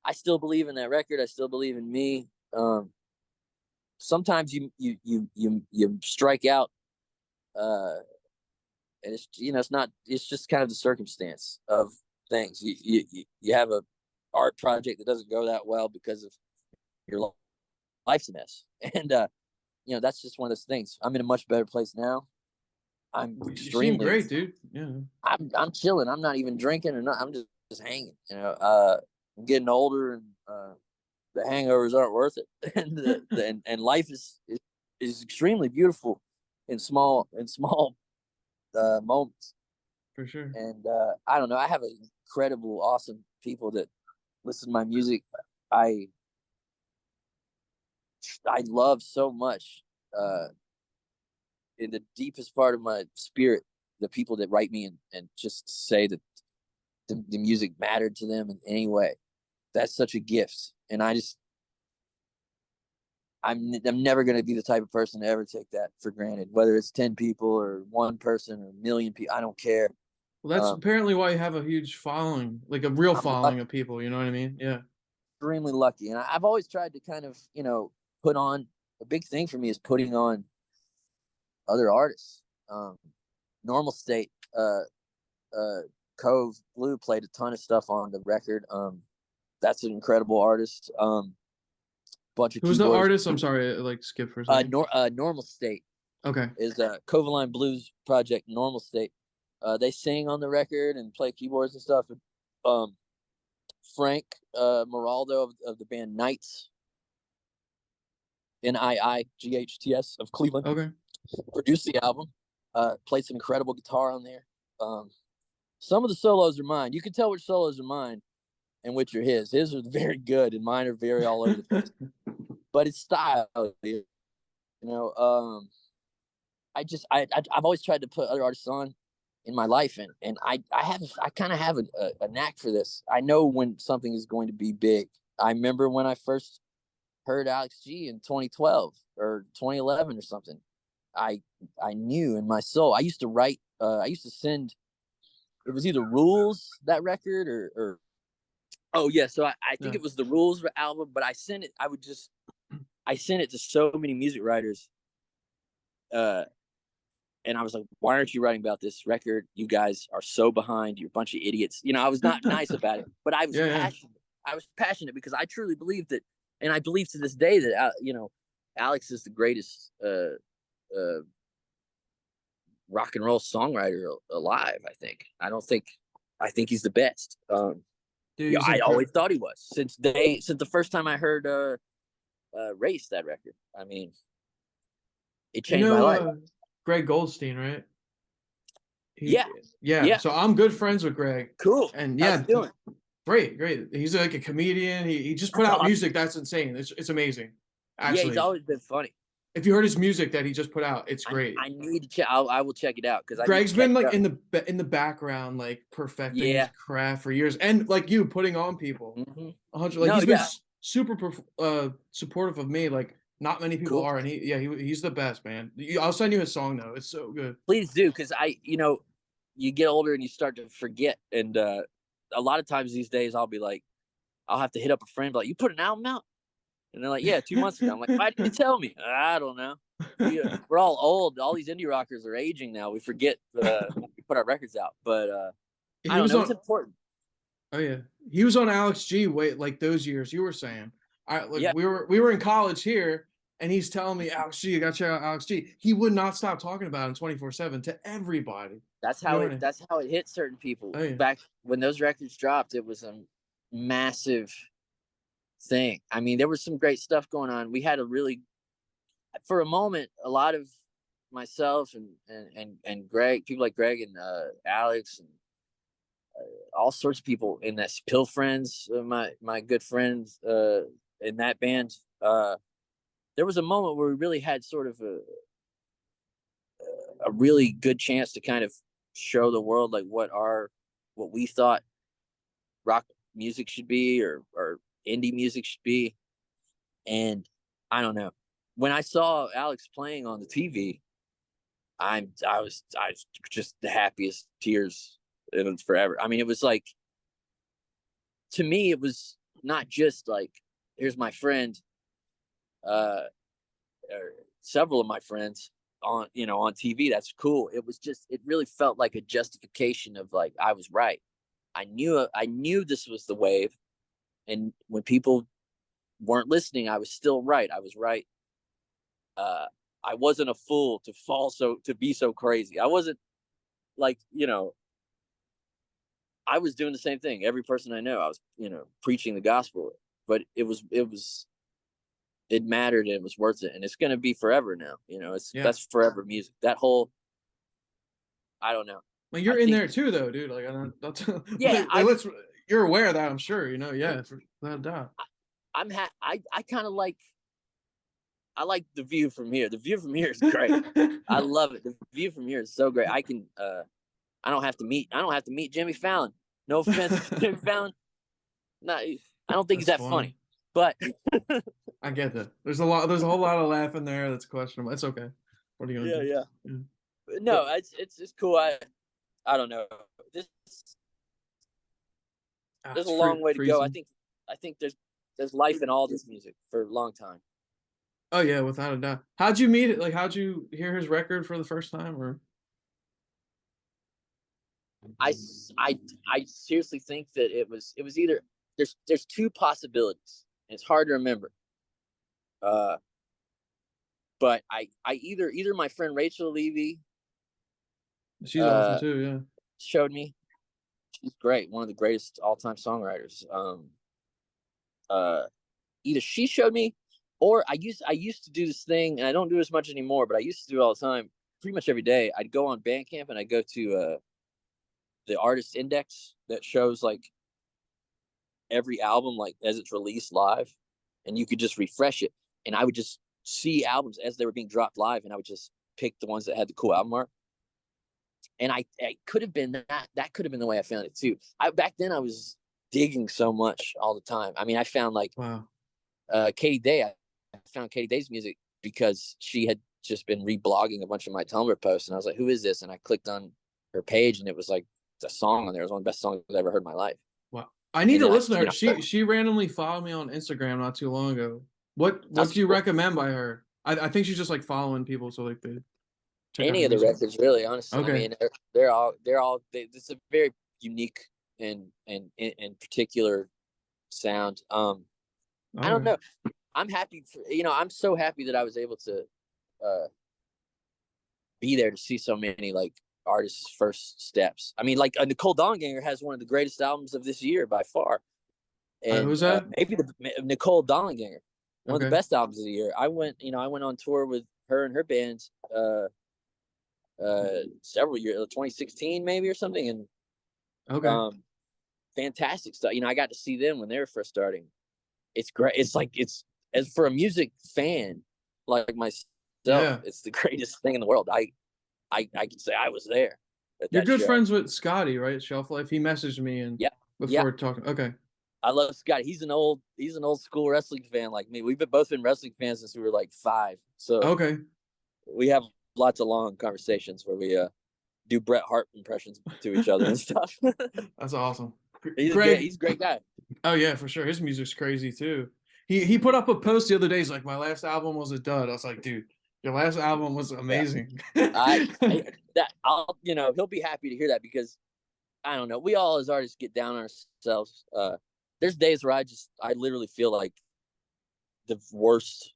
I still believe in that record. I still believe in me. Sometimes you strike out, uh, and it's, you know, it's just kind of the circumstance of things. You have a art project that doesn't go that well because of your life's a mess, and you know, that's just one of those things. I'm in a much better place now. I'm You seem extremely. great, dude. Yeah. I'm chilling. I'm not even drinking, or not. I'm just hanging. You know, I'm getting older, and the hangovers aren't worth it, and life is extremely beautiful in small moments. For sure. And I don't know. I have incredible, awesome people that listen to my music. I love so much, in the deepest part of my spirit, the people that write me and just say that the music mattered to them in any way. That's such a gift. And I'm never going to be the type of person to ever take that for granted, whether it's 10 people or one person or a million people. I don't care. Well, that's apparently why you have a huge following, like a real I'm following of people. You know what I mean? Yeah. extremely lucky. And I've always tried to kind of, you know, put on, a big thing for me is putting on other artists. Normal State, Cove Blue played a ton of stuff on the record. That's an incredible artist. Bunch of Who's the keyboards. artist? I'm sorry, I like skip for a second. Normal State Okay. is a Covaline Blues project. Normal State. They sing on the record and play keyboards and stuff. Frank Moraldo of the band Knights, Niights of Cleveland, Okay. produced the album. Played some incredible guitar on there. Some of the solos are mine. You can tell which solos are mine and which are his. His are very good, and mine are very all over the place. But it's style, you know. I've always tried to put other artists on in my life, and I kind of have a knack for this. I know when something is going to be big. I remember when I first heard Alex G in 2012 or 2011 or something. I knew in my soul. I used to write. I used to send. It was either Rules, that record, or oh yeah. So I think Yeah. it was the Rules album, but I sent it. I sent it to so many music writers. And I was like, why aren't you writing about this record? You guys are so behind. You're a bunch of idiots. You know, I was not nice about it, but I was Yeah, yeah. passionate. I was passionate because I truly believed that, and I believe to this day that, you know, Alex is the greatest rock and roll songwriter alive. I think he's the best. Dude, Yeah, he's I always incredible. thought he was since the first time I heard Race, that record. I mean, it You changed my know, life. Greg Goldstein, right? Yeah, Yeah. yeah, So I'm good friends with Greg, cool. and How's yeah, he doing? great. He's like a comedian. He just put That's out awesome. music that's insane. It's amazing. Yeah, he's Actually, always been funny. if you heard his music that he just put out, it's great. I need to check. I will check it out because I need to Greg's catch been like up. in the background, like perfecting his Yeah. craft for years, and like you putting on people. Mm-hmm. 100. Like No, he's been yeah, super supportive of me. Like not many people cool. are, and he's the best, man. I'll send you his song though. It's so good. Please do, because you know, you get older and you start to forget, and a lot of times these days I'll be like, I'll have to hit up a friend, like, you put an album out, and they're like, yeah, 2 months ago. I'm like, why didn't you tell me? I don't know. We're all old. All these indie rockers are aging now. We forget when we put our records out, but I He don't was know. It's on. important. Oh yeah, he was on Alex G. Wait, like those years you were saying. I like Yeah, we were in college here, and he's telling me Alex G. You gotta check out Alex G. He would not stop talking about him 24/7 to everybody. that's You know how what I it. mean? That's how it hit certain people. Oh yeah, Back when those records dropped, it was a massive thing. I mean, there was some great stuff going on. We had a really, for a moment, a lot of myself and Greg, people like Greg and Alex and all sorts of people in that Pill Friends, my good friends in that band. There was a moment where we really had sort of a really good chance to kind of show the world like what we thought rock music should be, or indie music should be. And I don't know, when I saw Alex playing on the TV, I was just the happiest tears in forever. I mean, it was like, to me, it was not just like, here's my friend, or several of my friends on, you know, on TV. That's cool. It was just, it really felt like a justification of like, I was right. I knew this was the wave, and when people weren't listening, I was still right. I was right. I wasn't a fool to be so crazy. I wasn't like, you know, I was doing the same thing. Every person I know, I was, you know, preaching the gospel, but it mattered, and it was worth it. And it's going to be forever now. You know, yeah. that's forever music. That whole, I don't know. Like you're I in think, there too, though, dude. Like I don't. That's, yeah, you're aware of that, I'm sure. You know, yeah, without a doubt. I kind of like, I like The View from Here. The View from Here is great. I love it. The View from Here is so great. I don't have to meet Jimmy Fallon. No offense to Jimmy Fallon. Not, I don't think he's That's that funny. But I get that. There's a whole lot of laughing there that's questionable. It's okay. What are you gonna do? yeah. No, it's cool. I don't know. There's It's a long way to go. I freezing. think there's life in all this music for a long time. Oh yeah, without a doubt. How'd you meet it? Like, how'd you hear his record for the first time? Or I seriously think that it was either, there's two possibilities. It's hard to remember. But I either my friend Rachel Levy she's awesome too. Yeah. showed me. She's great, one of the greatest all-time songwriters. Either she showed me, or I used to do this thing, and I don't do as much anymore, but I used to do it all the time, pretty much every day. I'd go on Bandcamp and I'd go to the artist index that shows like every album like as it's released live, and you could just refresh it, and I would just see albums as they were being dropped live, and I would just pick the ones that had the cool album art. And I could have been that could have been the way I found it too. Back then I was digging so much all the time. I mean, I found like Wow. Katie Day. I found Katie Day's music because she just been reblogging a bunch of my Tumblr posts, and I was like, who is this? And I clicked on her page, and it was like the song on there. It was one of the best songs I've ever heard in my life. Wow. I need And to then listen to you her. know, She randomly followed me on Instagram not too long ago. What That's do you cool. recommend by her? I think she's just like following people so like they check out Any her of the music. records, really, honestly. I Okay. mean, it's a very unique and particular sound. I don't Okay. know. I'm happy for, I'm so happy that I was able to be there to see so many like artists' first steps. I mean, like Nicole Donganger has one of the greatest albums of this year by far, and Who's that? maybe Nicole Donganger, one of the Okay. best albums of the year. I went on tour with her and her band several years, 2016 maybe or something, and Okay. fantastic stuff. I got to see them when they were first starting. It's great. It's like, it's, as for a music fan like myself, Yeah. it's the greatest thing in the world. I can say I was there at You're that good show. friends with Scotty, right? Shelf Life. He messaged me and Yeah, before talking. Okay. I love Scott. He's an old school wrestling fan like me. We've both been wrestling fans since we were like 5. So Okay. we have lots of long conversations where we do Bret Hart impressions to each other and stuff. That's awesome. He's Greg. a great guy. Oh yeah, for sure. His music's crazy too. He put up a post the other day. He's like, my last album was a dud. I was like, dude, your last album was amazing. I'll he'll be happy to hear that, because I don't know, we all as artists get down on ourselves. There's days where I literally feel like the worst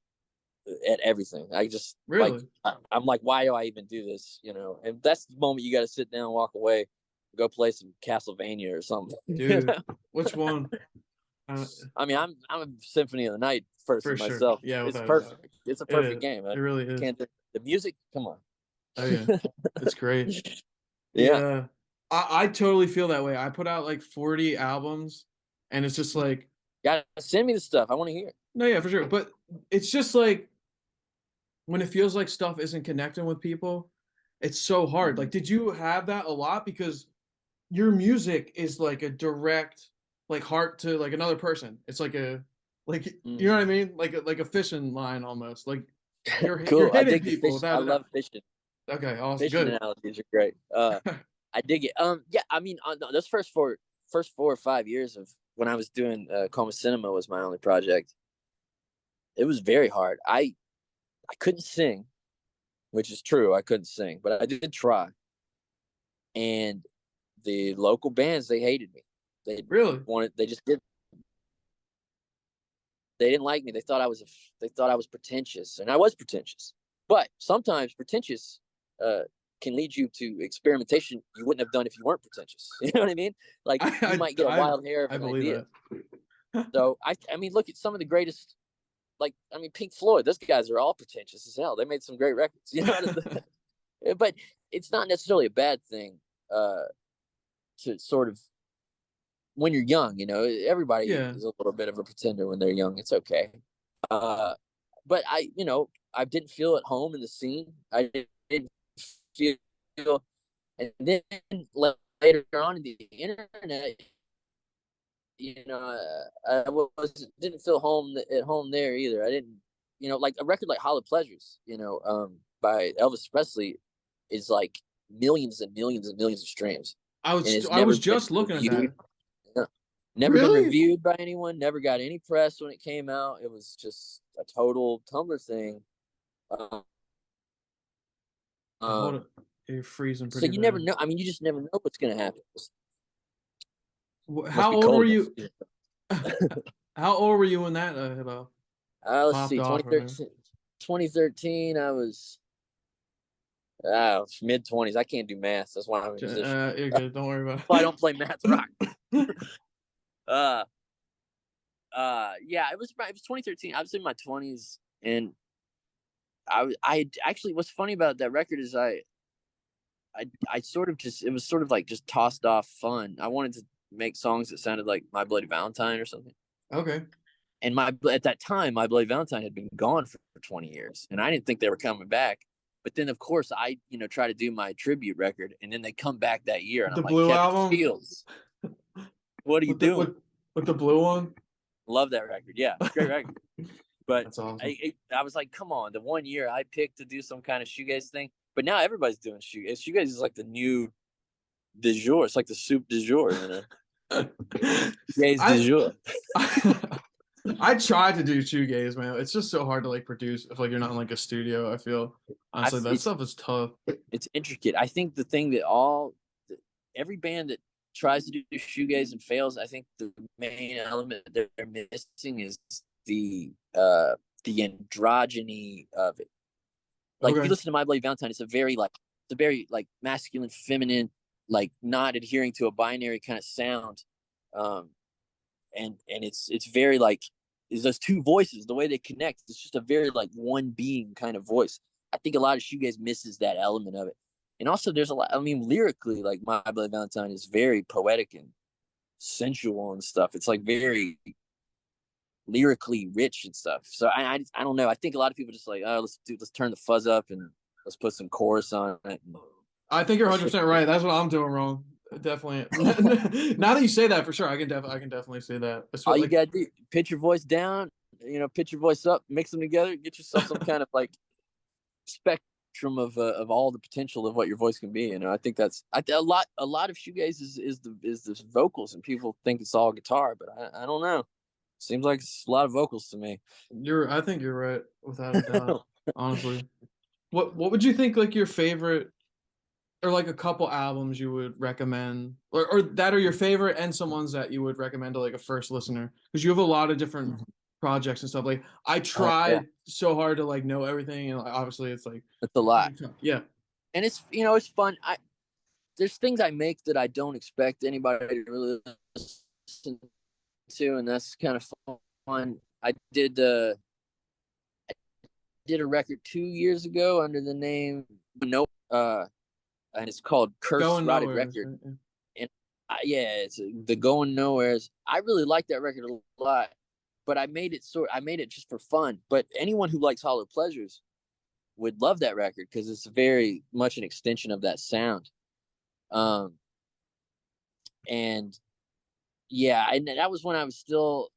at everything. I just Really? I'm like, why do I even do this? And that's the moment you got to sit down, walk away, go play some Castlevania or something. Dude, which one? I mean, I'm a Symphony of the Night person For sure. myself. Yeah, it's without a perfect. doubt. It's a perfect game. It really is. The music, come on. Oh yeah, it's great. Yeah. I totally feel that way. I put out like 40 albums, and it's just like, Gotta send me the stuff. I want to hear it. no, yeah, for sure. But it's just like when it feels like stuff isn't connecting with people, it's so hard. Like, did you have that a lot? Because your music is like a direct, like, heart to like another person. It's like you know what I mean? Like a fishing line almost. Like you're Cool. you're I hitting dig the people fish. without I a love doubt. fishing. Okay, awesome, Fishing good. analogies are great. I dig it. Yeah. I mean, those first 4 or 5 years of when I was doing Coma Cinema was my only project. It was very hard. I couldn't sing, which is true. I couldn't sing, but I did try. And the local bands, they hated me. They Really? They just did. They didn't like me. They thought I was pretentious, and I was pretentious. But sometimes pretentious can lead you to experimentation you wouldn't have done if you weren't pretentious. You know what I mean? Like, you might get a wild hair of I an believe idea. that. So I mean, look at some of the greatest. Like, I mean, Pink Floyd. Those guys are all pretentious as hell. They made some great records. You know, but it's not necessarily a bad thing to sort of, when you're young. Everybody is a little bit of a pretender when they're young. It's okay. But I didn't feel at home in the scene. I didn't feel, and then later on in the internet, I didn't feel at home there either. I didn't, like a record like Hollow Pleasures, by Elvis Presley is like millions and millions and millions of streams. I was just looking at that. Never been Really? reviewed by anyone. Never got any press when it came out. It was just a total Tumblr thing. Hold on. You're freezing So pretty you never bad. know. I mean, you just never know what's going to happen. How old were you? How old were you when that hit off? Let's see, 2013, I was mid-20s. I can't do math. That's why I'm a musician. You're good. Don't worry about it. I don't play math rock. Yeah, it was 2013. I was in my 20s, and I actually, what's funny about that record is I sort of just, it was sort of like just tossed off fun. I wanted to make songs that sounded like My Bloody Valentine or something. Okay. And at that time, My Bloody Valentine had been gone for 20 years, and I didn't think they were coming back. But then, of course, I try to do my tribute record, and then they come back that year, and The I'm like, Blue Kevin album? Shields, what are you doing? With the blue one? Love that record. Yeah, great record. But That's awesome. I was like, come on, the 1 year I picked to do some kind of shoegaze thing, but now everybody's doing shoegaze. Shoegaze is like the new du jour. It's like the soup du jour, you know. Shoegaze du jour. I tried to do shoegaze, man. It's just so hard to like produce if like you're not in like a studio. I feel honestly that stuff is tough. It's intricate. I think the thing that every band that tries to do shoegaze and fails, I think the main element that they're missing is the androgyny of it. Like if you listen to My Bloody Valentine, it's a very masculine, feminine, like not adhering to a binary kind of sound. And it's very like is those two voices, the way they connect, it's just a very like one being kind of voice. I think a lot of shoegaze misses that element of it. And also there's a lot, I mean, lyrically, like My Bloody Valentine is very poetic and sensual and stuff. It's like very lyrically rich and stuff. So I don't know. I think a lot of people just like, oh, let's turn the fuzz up and let's put some chorus on it. I think you're 100% right. That's what I'm doing wrong. Definitely. Now that you say that, for sure, I can definitely say that. All you gotta do, pitch your voice down, pitch your voice up, mix them together, get yourself some kind of like spectrum of all the potential of what your voice can be. I think that's a lot of shoegaze is the vocals, and people think it's all guitar, but I don't know. Seems like it's a lot of vocals to me. I think you're right, without a doubt. Honestly, what would you think like your favorite, or like a couple albums you would recommend, or that are your favorite, and some ones that you would recommend to like a first listener, because you have a lot of different projects and stuff. Like I tried so hard to like know everything, and like, obviously it's a lot. Yeah, and it's it's fun. There's things I make that I don't expect anybody to really listen to, and that's kind of fun. I did a record 2 years ago under the name and it's called Cursed Rotted Record. Right? And it's the Going Nowheres. I really like that record a lot, but I made it just for fun. But anyone who likes Hollow Pleasures would love that record because it's very much an extension of that sound. And that was when I was still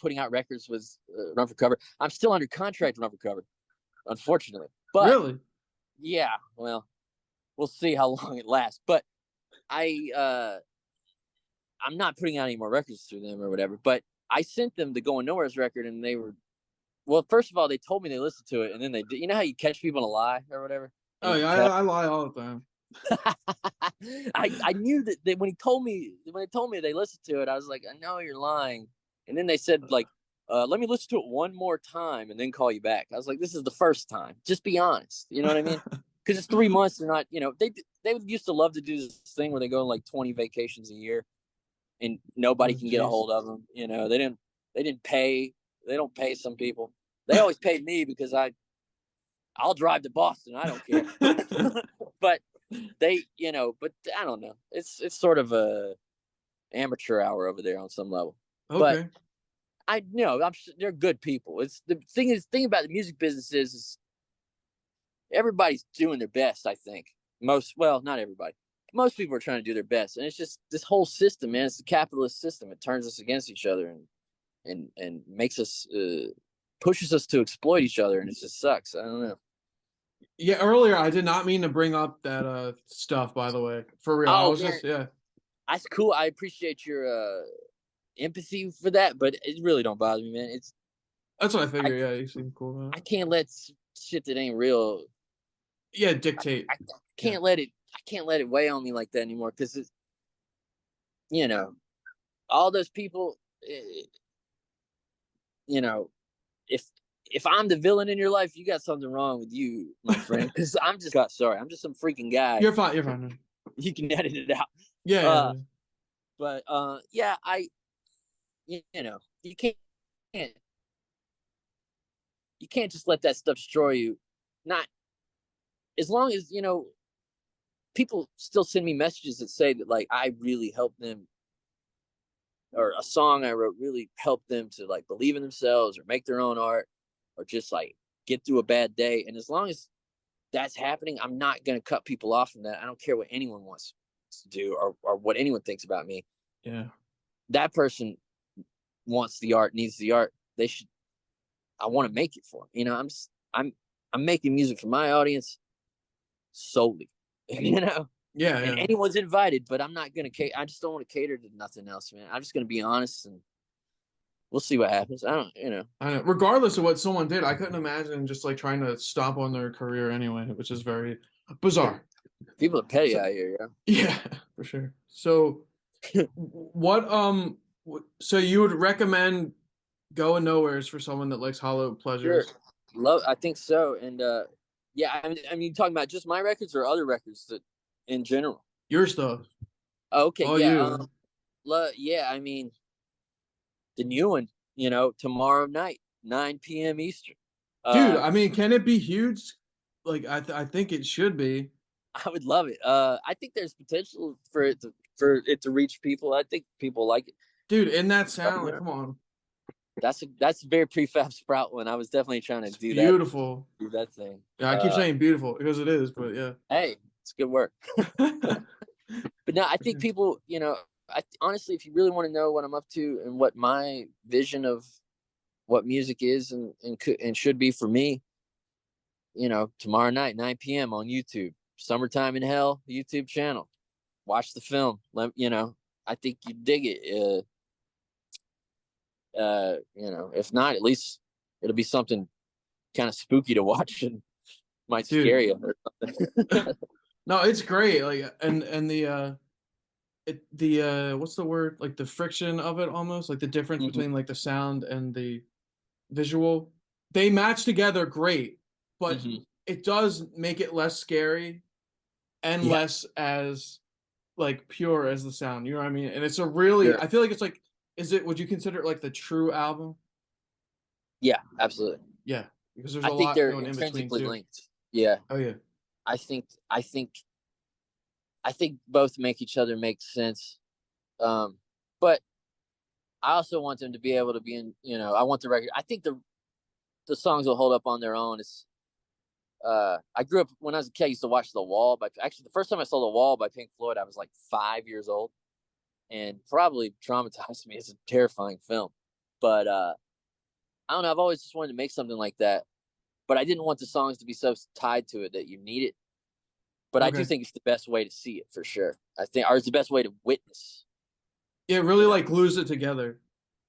putting out records with Run for Cover. I'm still under contract with Run for Cover, unfortunately. But really? Yeah, well, we'll see how long it lasts. But I'm not putting out any more records through them or whatever. But I sent them the Going Nowhere's record, and they were, well, first of all, they told me they listened to it, and then they did. You know how you catch people in a lie or whatever? Oh yeah, I lie all the time. I knew that when they told me they listened to it, I was like, I know you're lying. And then they said like, let me listen to it one more time and then call you back. I was like, this is the first time. Just be honest. You know what I mean? Because it's 3 months. They're not, they used to love to do this thing where they go on like 20 vacations a year, and nobody can get a hold of them. They didn't pay. They don't pay some people. They always paid me because I'll drive to Boston. I don't care. But they, but I don't know. It's sort of a amateur hour over there on some level. Okay. But I know they're good people. It's the thing about the music business is everybody's doing their best. I think not everybody. Most people are trying to do their best, and it's just this whole system, man. It's the capitalist system. It turns us against each other and makes us pushes us to exploit each other, and it just sucks. I don't know. Yeah, earlier I did not mean to bring up that stuff, by the way. For real. I was just That's cool. I appreciate your empathy for that, but it really don't bother me, man. That's what I figured. You seem cool, man. I can't let shit that ain't real dictate. I can't let it weigh on me like that anymore, because it's all those people, if I'm the villain in your life, you got something wrong with you, my friend, because I'm just some freaking guy. You're fine. You can edit it out. Yeah. But you can't just let that stuff destroy you. Not as long as people still send me messages that say that like I really helped them, or a song I wrote really helped them to like believe in themselves or make their own art or just like get through a bad day. And as long as that's happening, I'm not going to cut people off from that. I don't care what anyone wants to do or what anyone thinks about me. Yeah. That person wants the art, needs the art, they should. I want to make it for them. You know, I'm making music for my audience solely. You know, Yeah, and yeah. anyone's invited, but I'm not gonna. I just don't want to cater to nothing else, man. I'm just gonna be honest, and we'll see what happens. I don't, you know. I know. Regardless of what someone did, I couldn't imagine just like trying to stop on their career anyway, which is very bizarre. People are petty So, out here, yeah. yeah, for sure. So, so you would recommend Going Nowheres for someone that likes hollow Sure, pleasures? love. I think so, and yeah. I mean, talking about just my records or other records that in general. Your stuff, Okay, all yeah. you, Yeah. I mean, the new one. You know, tomorrow night, 9 p.m. Eastern. dude. Uh, I mean, can it be huge? Like, I think it should be. I would love it. I think there's potential for it to reach people. I think people like it. Dude, in that sound, like, come on, That's a very prefab sprout one. I was definitely trying to it's do that beautiful. thing. Yeah, I keep saying beautiful because it is, but yeah. Hey, it's good work. But no, I think people, you know, honestly, if you really want to know what I'm up to and what my vision of what music is and should be for me, you know, tomorrow night, 9 p.m. on YouTube, Summertime in Hell YouTube channel. Watch the film. You know, I think you dig it. You know, if not, at least it'll be something kind of spooky to watch and might scare Dude. you or something. No, it's great. Like, and the what's the word? Like the friction of it, almost like the difference Mhm. between like the sound and the visual. They match together great, but Mhm. it does make it less scary and Yeah, less as like pure as the sound. You know what I mean? And it's a really, sure. I feel like it's like, would you consider it like the true album? Yeah, absolutely. Yeah, because there's I a think lot they're going in between intrinsically too. linked. Yeah, Oh yeah. I think I think I think both make each other make sense. But I also want them to be able to be in. You know, I want the record. I think the songs will hold up on their own. It's I grew up when I was a kid. I used to watch The Wall. Actually, the first time I saw The Wall by Pink Floyd, I was like 5 years old, and probably traumatized me. It's a terrifying film, but I don't know. I've always just wanted to make something like that, but I didn't want the songs to be so tied to it that you need it. But I do Okay. think it's the best way to see it for sure. I think, or it's the best way to witness. Yeah, it really You know? like glues it together.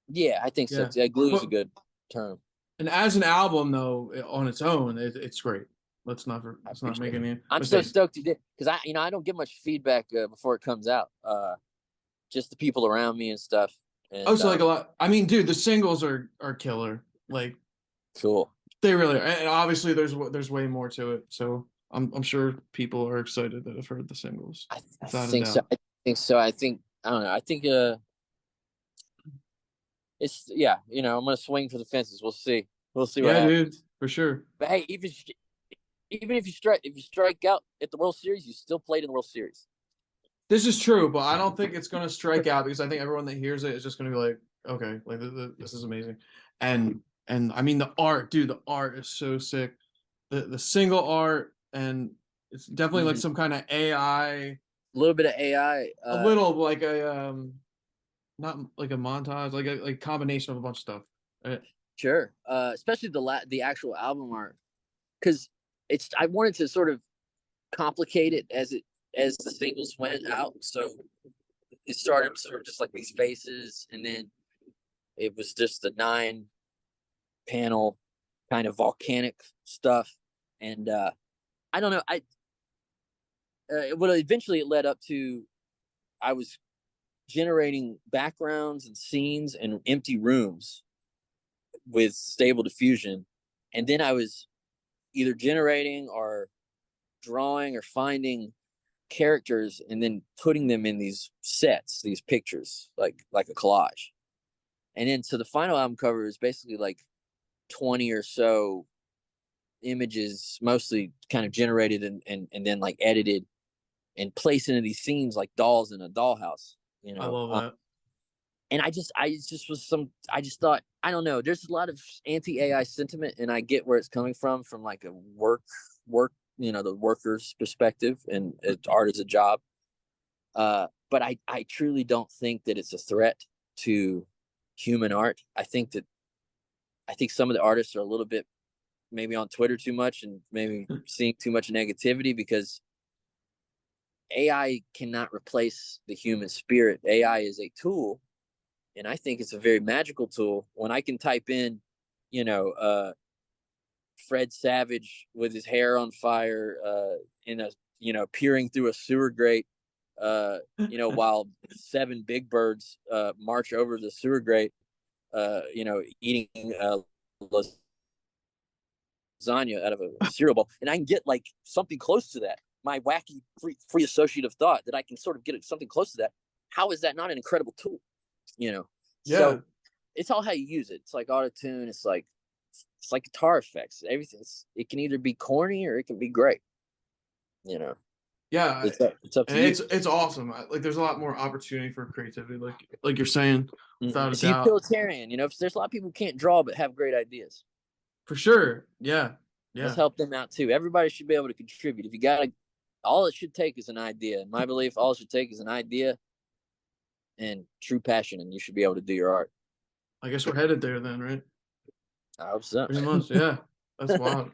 Yeah, I think so. Yeah. Yeah, glue is a But good term. and as an album though, on its own, it's great. I Let's not make appreciate it. any I'm so mistakes. stoked you did because I don't get much feedback before it comes out. Just the people around me and stuff. Oh, And so like a lot. I mean, dude, the singles are killer. Like cool. they really are. And obviously, there's way more to it. So I'm sure people are excited that have heard the singles, I without a think so. doubt. I think so. I don't know. I think it's yeah. You know, I'm gonna swing for the fences. We'll see. We'll see what Yeah, happens. dude, for sure. But hey, even if you strike out at the World Series, you still played in the World Series. This is true, but I don't think it's gonna strike out because I think everyone that hears it is just gonna be like, okay, like this is amazing, and I mean the art, dude, the art is so sick. The single art and it's definitely like Mhm. some kind of AI, A little bit of AI. a little like a not like a montage, like a like combination of a bunch of stuff. Right? Sure. Especially the actual album art, because I wanted to sort of complicate it as the singles went out. So it started sort of just like these faces, and then it was just the 9 panel kind of volcanic stuff, and I don't know. Well, eventually it led up to I was generating backgrounds and scenes and empty rooms with stable diffusion, and then I was either generating or drawing or finding characters and then putting them in these sets, these pictures, like a collage. And then so the final album cover is basically like 20 or so images, mostly kind of generated and then like edited and placed into these scenes like dolls in a dollhouse, you I know. love that. And I just thought, I don't know, there's a lot of anti-AI sentiment, and I get where it's coming from like a work, you know, the worker's perspective, and art is a job. But I truly don't think that it's a threat to human art. I think some of the artists are a little bit maybe on Twitter too much and maybe seeing too much negativity, because AI cannot replace the human spirit. AI is a tool, and I think it's a very magical tool. When I can type in, Fred Savage with his hair on fire, in a peering through a sewer grate, while 7 big birds march over the sewer grate, eating lasagna out of a cereal bowl, and I can get like something close to that. My wacky free associative thought that I can sort of get something close to that. How is that not an incredible tool? Yeah. So it's all how you use it. It's like auto tune. It's like guitar effects. Everything. It can either be corny or it can be great. Yeah, it's up to you. It's awesome. Like, there's a lot more opportunity for creativity, like you're saying, without It's a doubt. utilitarian. There's a lot of people who can't draw but have great ideas. For sure. Yeah. Let's help them out too. Everybody should be able to contribute. If you got all it should take is an idea. In my belief, all it should take is an idea and true passion, and you should be able to do your art. I guess we're headed there then, right? I hope so. Pretty much, yeah. That's wild.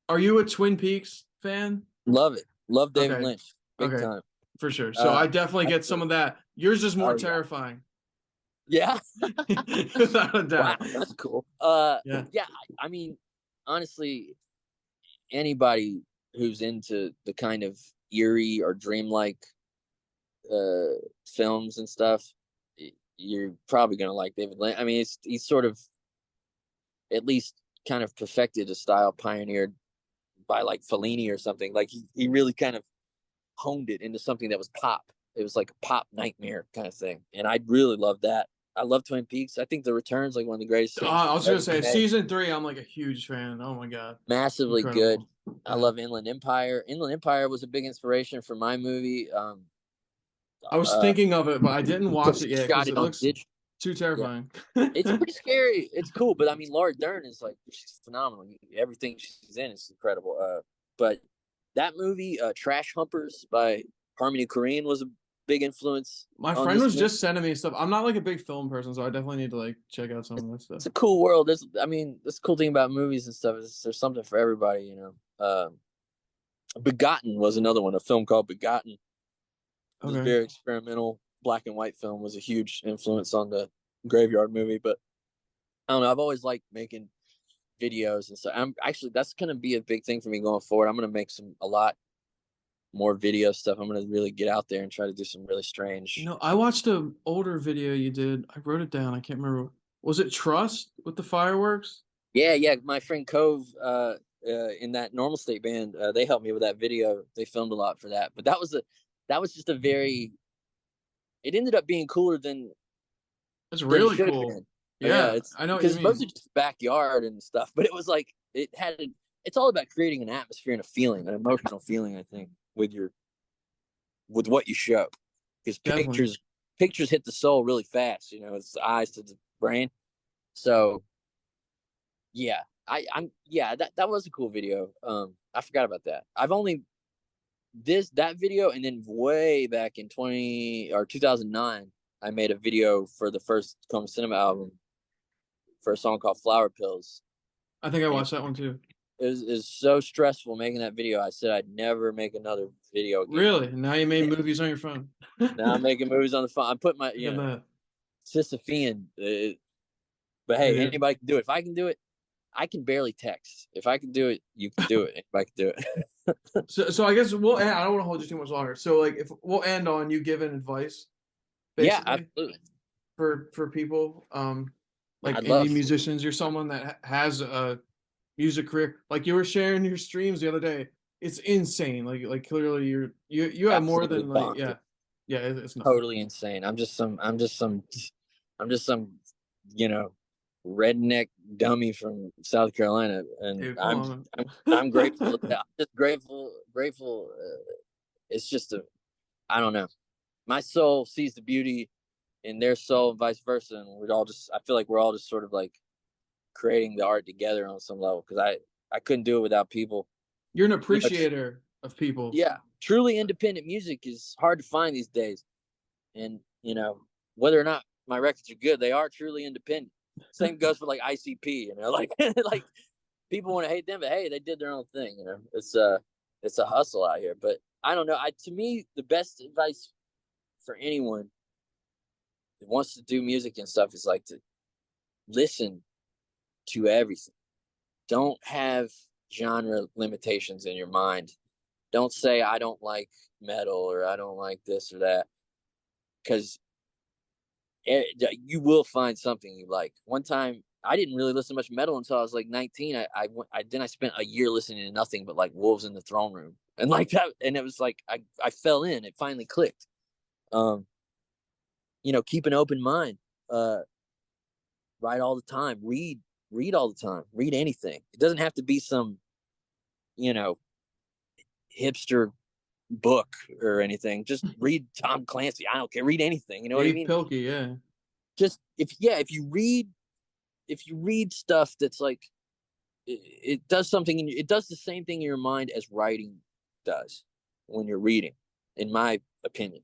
Are you a Twin Peaks fan? Love it. Love David Lynch. Big time. For sure. So I definitely get some of that. Yours is more terrifying. Yeah. Without a doubt. Wow, that's cool. Yeah. I mean, honestly, anybody who's into the kind of eerie or dreamlike films and stuff, you're probably gonna like David Lynch. I mean, he's sort of at least kind of perfected a style pioneered by like Fellini or something. Like he really kind of honed it into something that was pop. It was like a pop nightmare kind of thing, and I really love that. I love Twin Peaks. I think The Return's like one of the greatest things. I was gonna say season 3. I'm like a huge fan. Oh my god, massively incredible. Good. I love Inland Empire. Inland Empire was a big inspiration for my movie. I was thinking of it, but I didn't watch it yet because it looks digital. Too terrifying. Yeah. It's pretty scary. It's cool, but I mean, Laura Dern is like, she's phenomenal. Everything she's in is incredible. But that movie, Trash Humpers by Harmony Korine, was a big influence. My friend was just sending me stuff. I'm not like a big film person, so I definitely need to like check out some of that stuff. It's a cool world. That's the cool thing about movies and stuff is there's something for everybody, Begotten was another one, a film called Begotten. It was very experimental. Black and white film was a huge influence on the Graveyard movie, but I don't know. I've always liked making videos and stuff. That's going to be a big thing for me going forward. I'm going to make a lot more video stuff. I'm going to really get out there and try to do some really strange. I watched an older video you did. I wrote it down. I can't remember. Was it Trust with the fireworks? Yeah. My friend Cove, in that Normal State band, they helped me with that video. They filmed a lot for that, but that was just a very. It ended up being cooler than. It's really cool. Yeah, I know, because it's mostly just backyard and stuff, but it was like it's all about creating an atmosphere and a feeling, an emotional feeling. I think with what you show, because pictures hit the soul really fast. It's the eyes to the brain. So yeah, that was a cool video. I forgot about that. I've only that video, and then way back in 2009, I made a video for the first Coma Cinema album for a song called Flower Pills. I think I watched that one too. It was so stressful making that video. I said I'd never make another video again. Really? Now you made movies on your phone. Now I'm making movies on the phone. I put my Sisyphean. But hey, anybody can do it. If I can do it, I can barely text. If I can do it, you can do it. Anybody can do it. So I guess we'll end. I don't want to hold you too much longer. So like, if we'll end on you giving advice. Yeah, absolutely. For people, like indie musicians, you're someone that has a music career. Like you were sharing your streams the other day. It's insane. Like clearly you have more than like it's not totally insane. I'm just some redneck dummy from South Carolina, and dude, I'm grateful. I'm just grateful. It's just I don't know. My soul sees the beauty in their soul, and vice versa, and I feel like we're all just sort of like creating the art together on some level, because I couldn't do it without people. You're an appreciator of people. Yeah, truly independent music is hard to find these days, and whether or not my records are good. They are truly independent. Same goes for like ICP, you know, like like people want to hate them, but hey, they did their own thing, you know. It's a hustle out here. But I don't know. To me, the best advice for anyone that wants to do music and stuff is like to listen to everything. Don't have genre limitations in your mind. Don't say I don't like metal or I don't like this or that, because you will find something you like. One time, I didn't really listen to much metal until I was like 19. I spent a year listening to nothing but like Wolves in the Throne Room and like that, and it was like I fell in. It finally clicked. You know, keep an open mind. Write all the time. Read all the time. Read anything. It doesn't have to be some, you know, hipster book or anything. Just read Tom Clancy. I don't care. Read anything. You know what I mean? Pilkey, yeah. Just if you read stuff that's like it does something. It does the same thing in your mind as writing does when you're reading, in my opinion.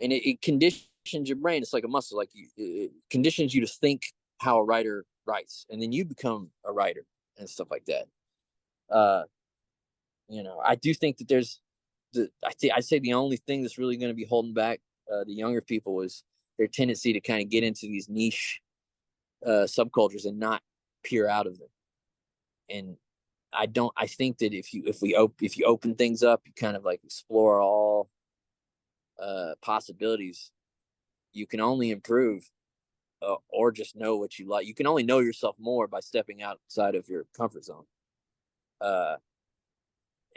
And it conditions your brain. It's like a muscle. Like it conditions you to think how a writer writes, and then you become a writer and stuff like that. You know, I do think that there's I'd say the only thing that's really going to be holding back the younger people is their tendency to kind of get into these niche subcultures and not peer out of them. And I think that if you open things up, you kind of like explore all possibilities, you can only improve or just know what you like. You can only know yourself more by stepping outside of your comfort zone.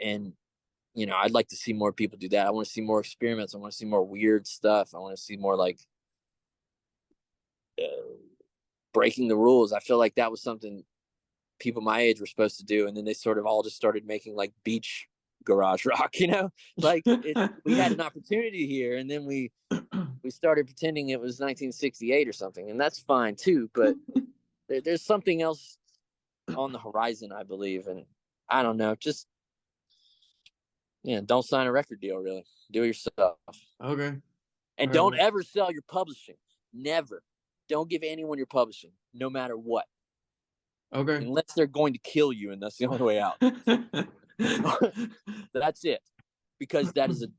And you know, I'd like to see more people do that. I want to see more experiments. I want to see more weird stuff. I want to see more like breaking the rules. I feel like that was something people my age were supposed to do, and then they sort of all just started making like beach garage rock, you know, like we had an opportunity here, and then we started pretending it was 1968 or something, and that's fine too, but there's something else on the horizon, I believe. And I don't know, just don't sign a record deal, really. Do it yourself. Okay. And don't ever sell your publishing. Never. Don't give anyone your publishing, no matter what. Okay. Unless they're going to kill you, and that's the only way out. That's it. Because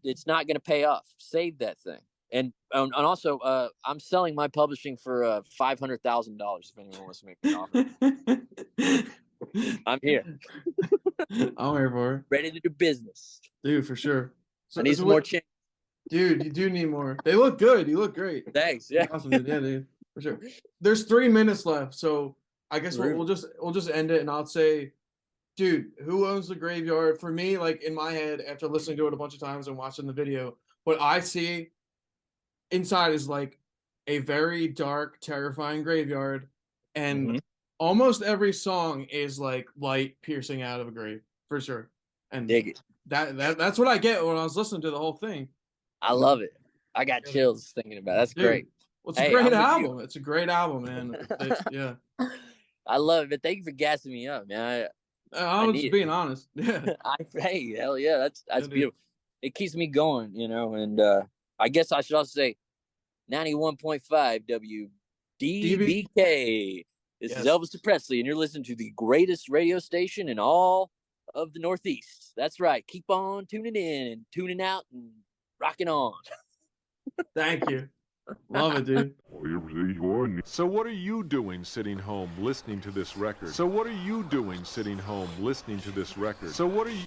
it's not going to pay off. Save that thing. And also, I'm selling my publishing for $500,000 if anyone wants to make me an offer. I'm here. I'm here for it. Ready to do business. Dude, for sure. I need some more change. Dude, you do need more. They look good. You look great. Thanks. Yeah. Awesome, dude. Yeah, dude. For sure. There's 3 minutes left, so I guess we'll just end it, and I'll say, dude, who owns the graveyard? For me, like in my head, after listening to it a bunch of times and watching the video, what I see inside is like a very dark, terrifying graveyard, and almost every song is like light piercing out of a grave, for sure. And dig it. That's what I get when I was listening to the whole thing. I love it. I got chills thinking about it. That's great. Well, it's a great album. It's a great album, man. Yeah. I love it, but thank you for gassing me up, man. I was just being honest. Yeah. Hey, hell yeah, that's beautiful. It keeps me going, you know. And I guess I should also say 91.5 WDBK. This is Elvis Presley, and you're listening to the greatest radio station in all of the Northeast. That's right. Keep on tuning in and tuning out and rocking on. Thank you. Love it, dude. So what are you doing sitting home listening to this record? So what are you doing sitting home listening to this record? So what are you...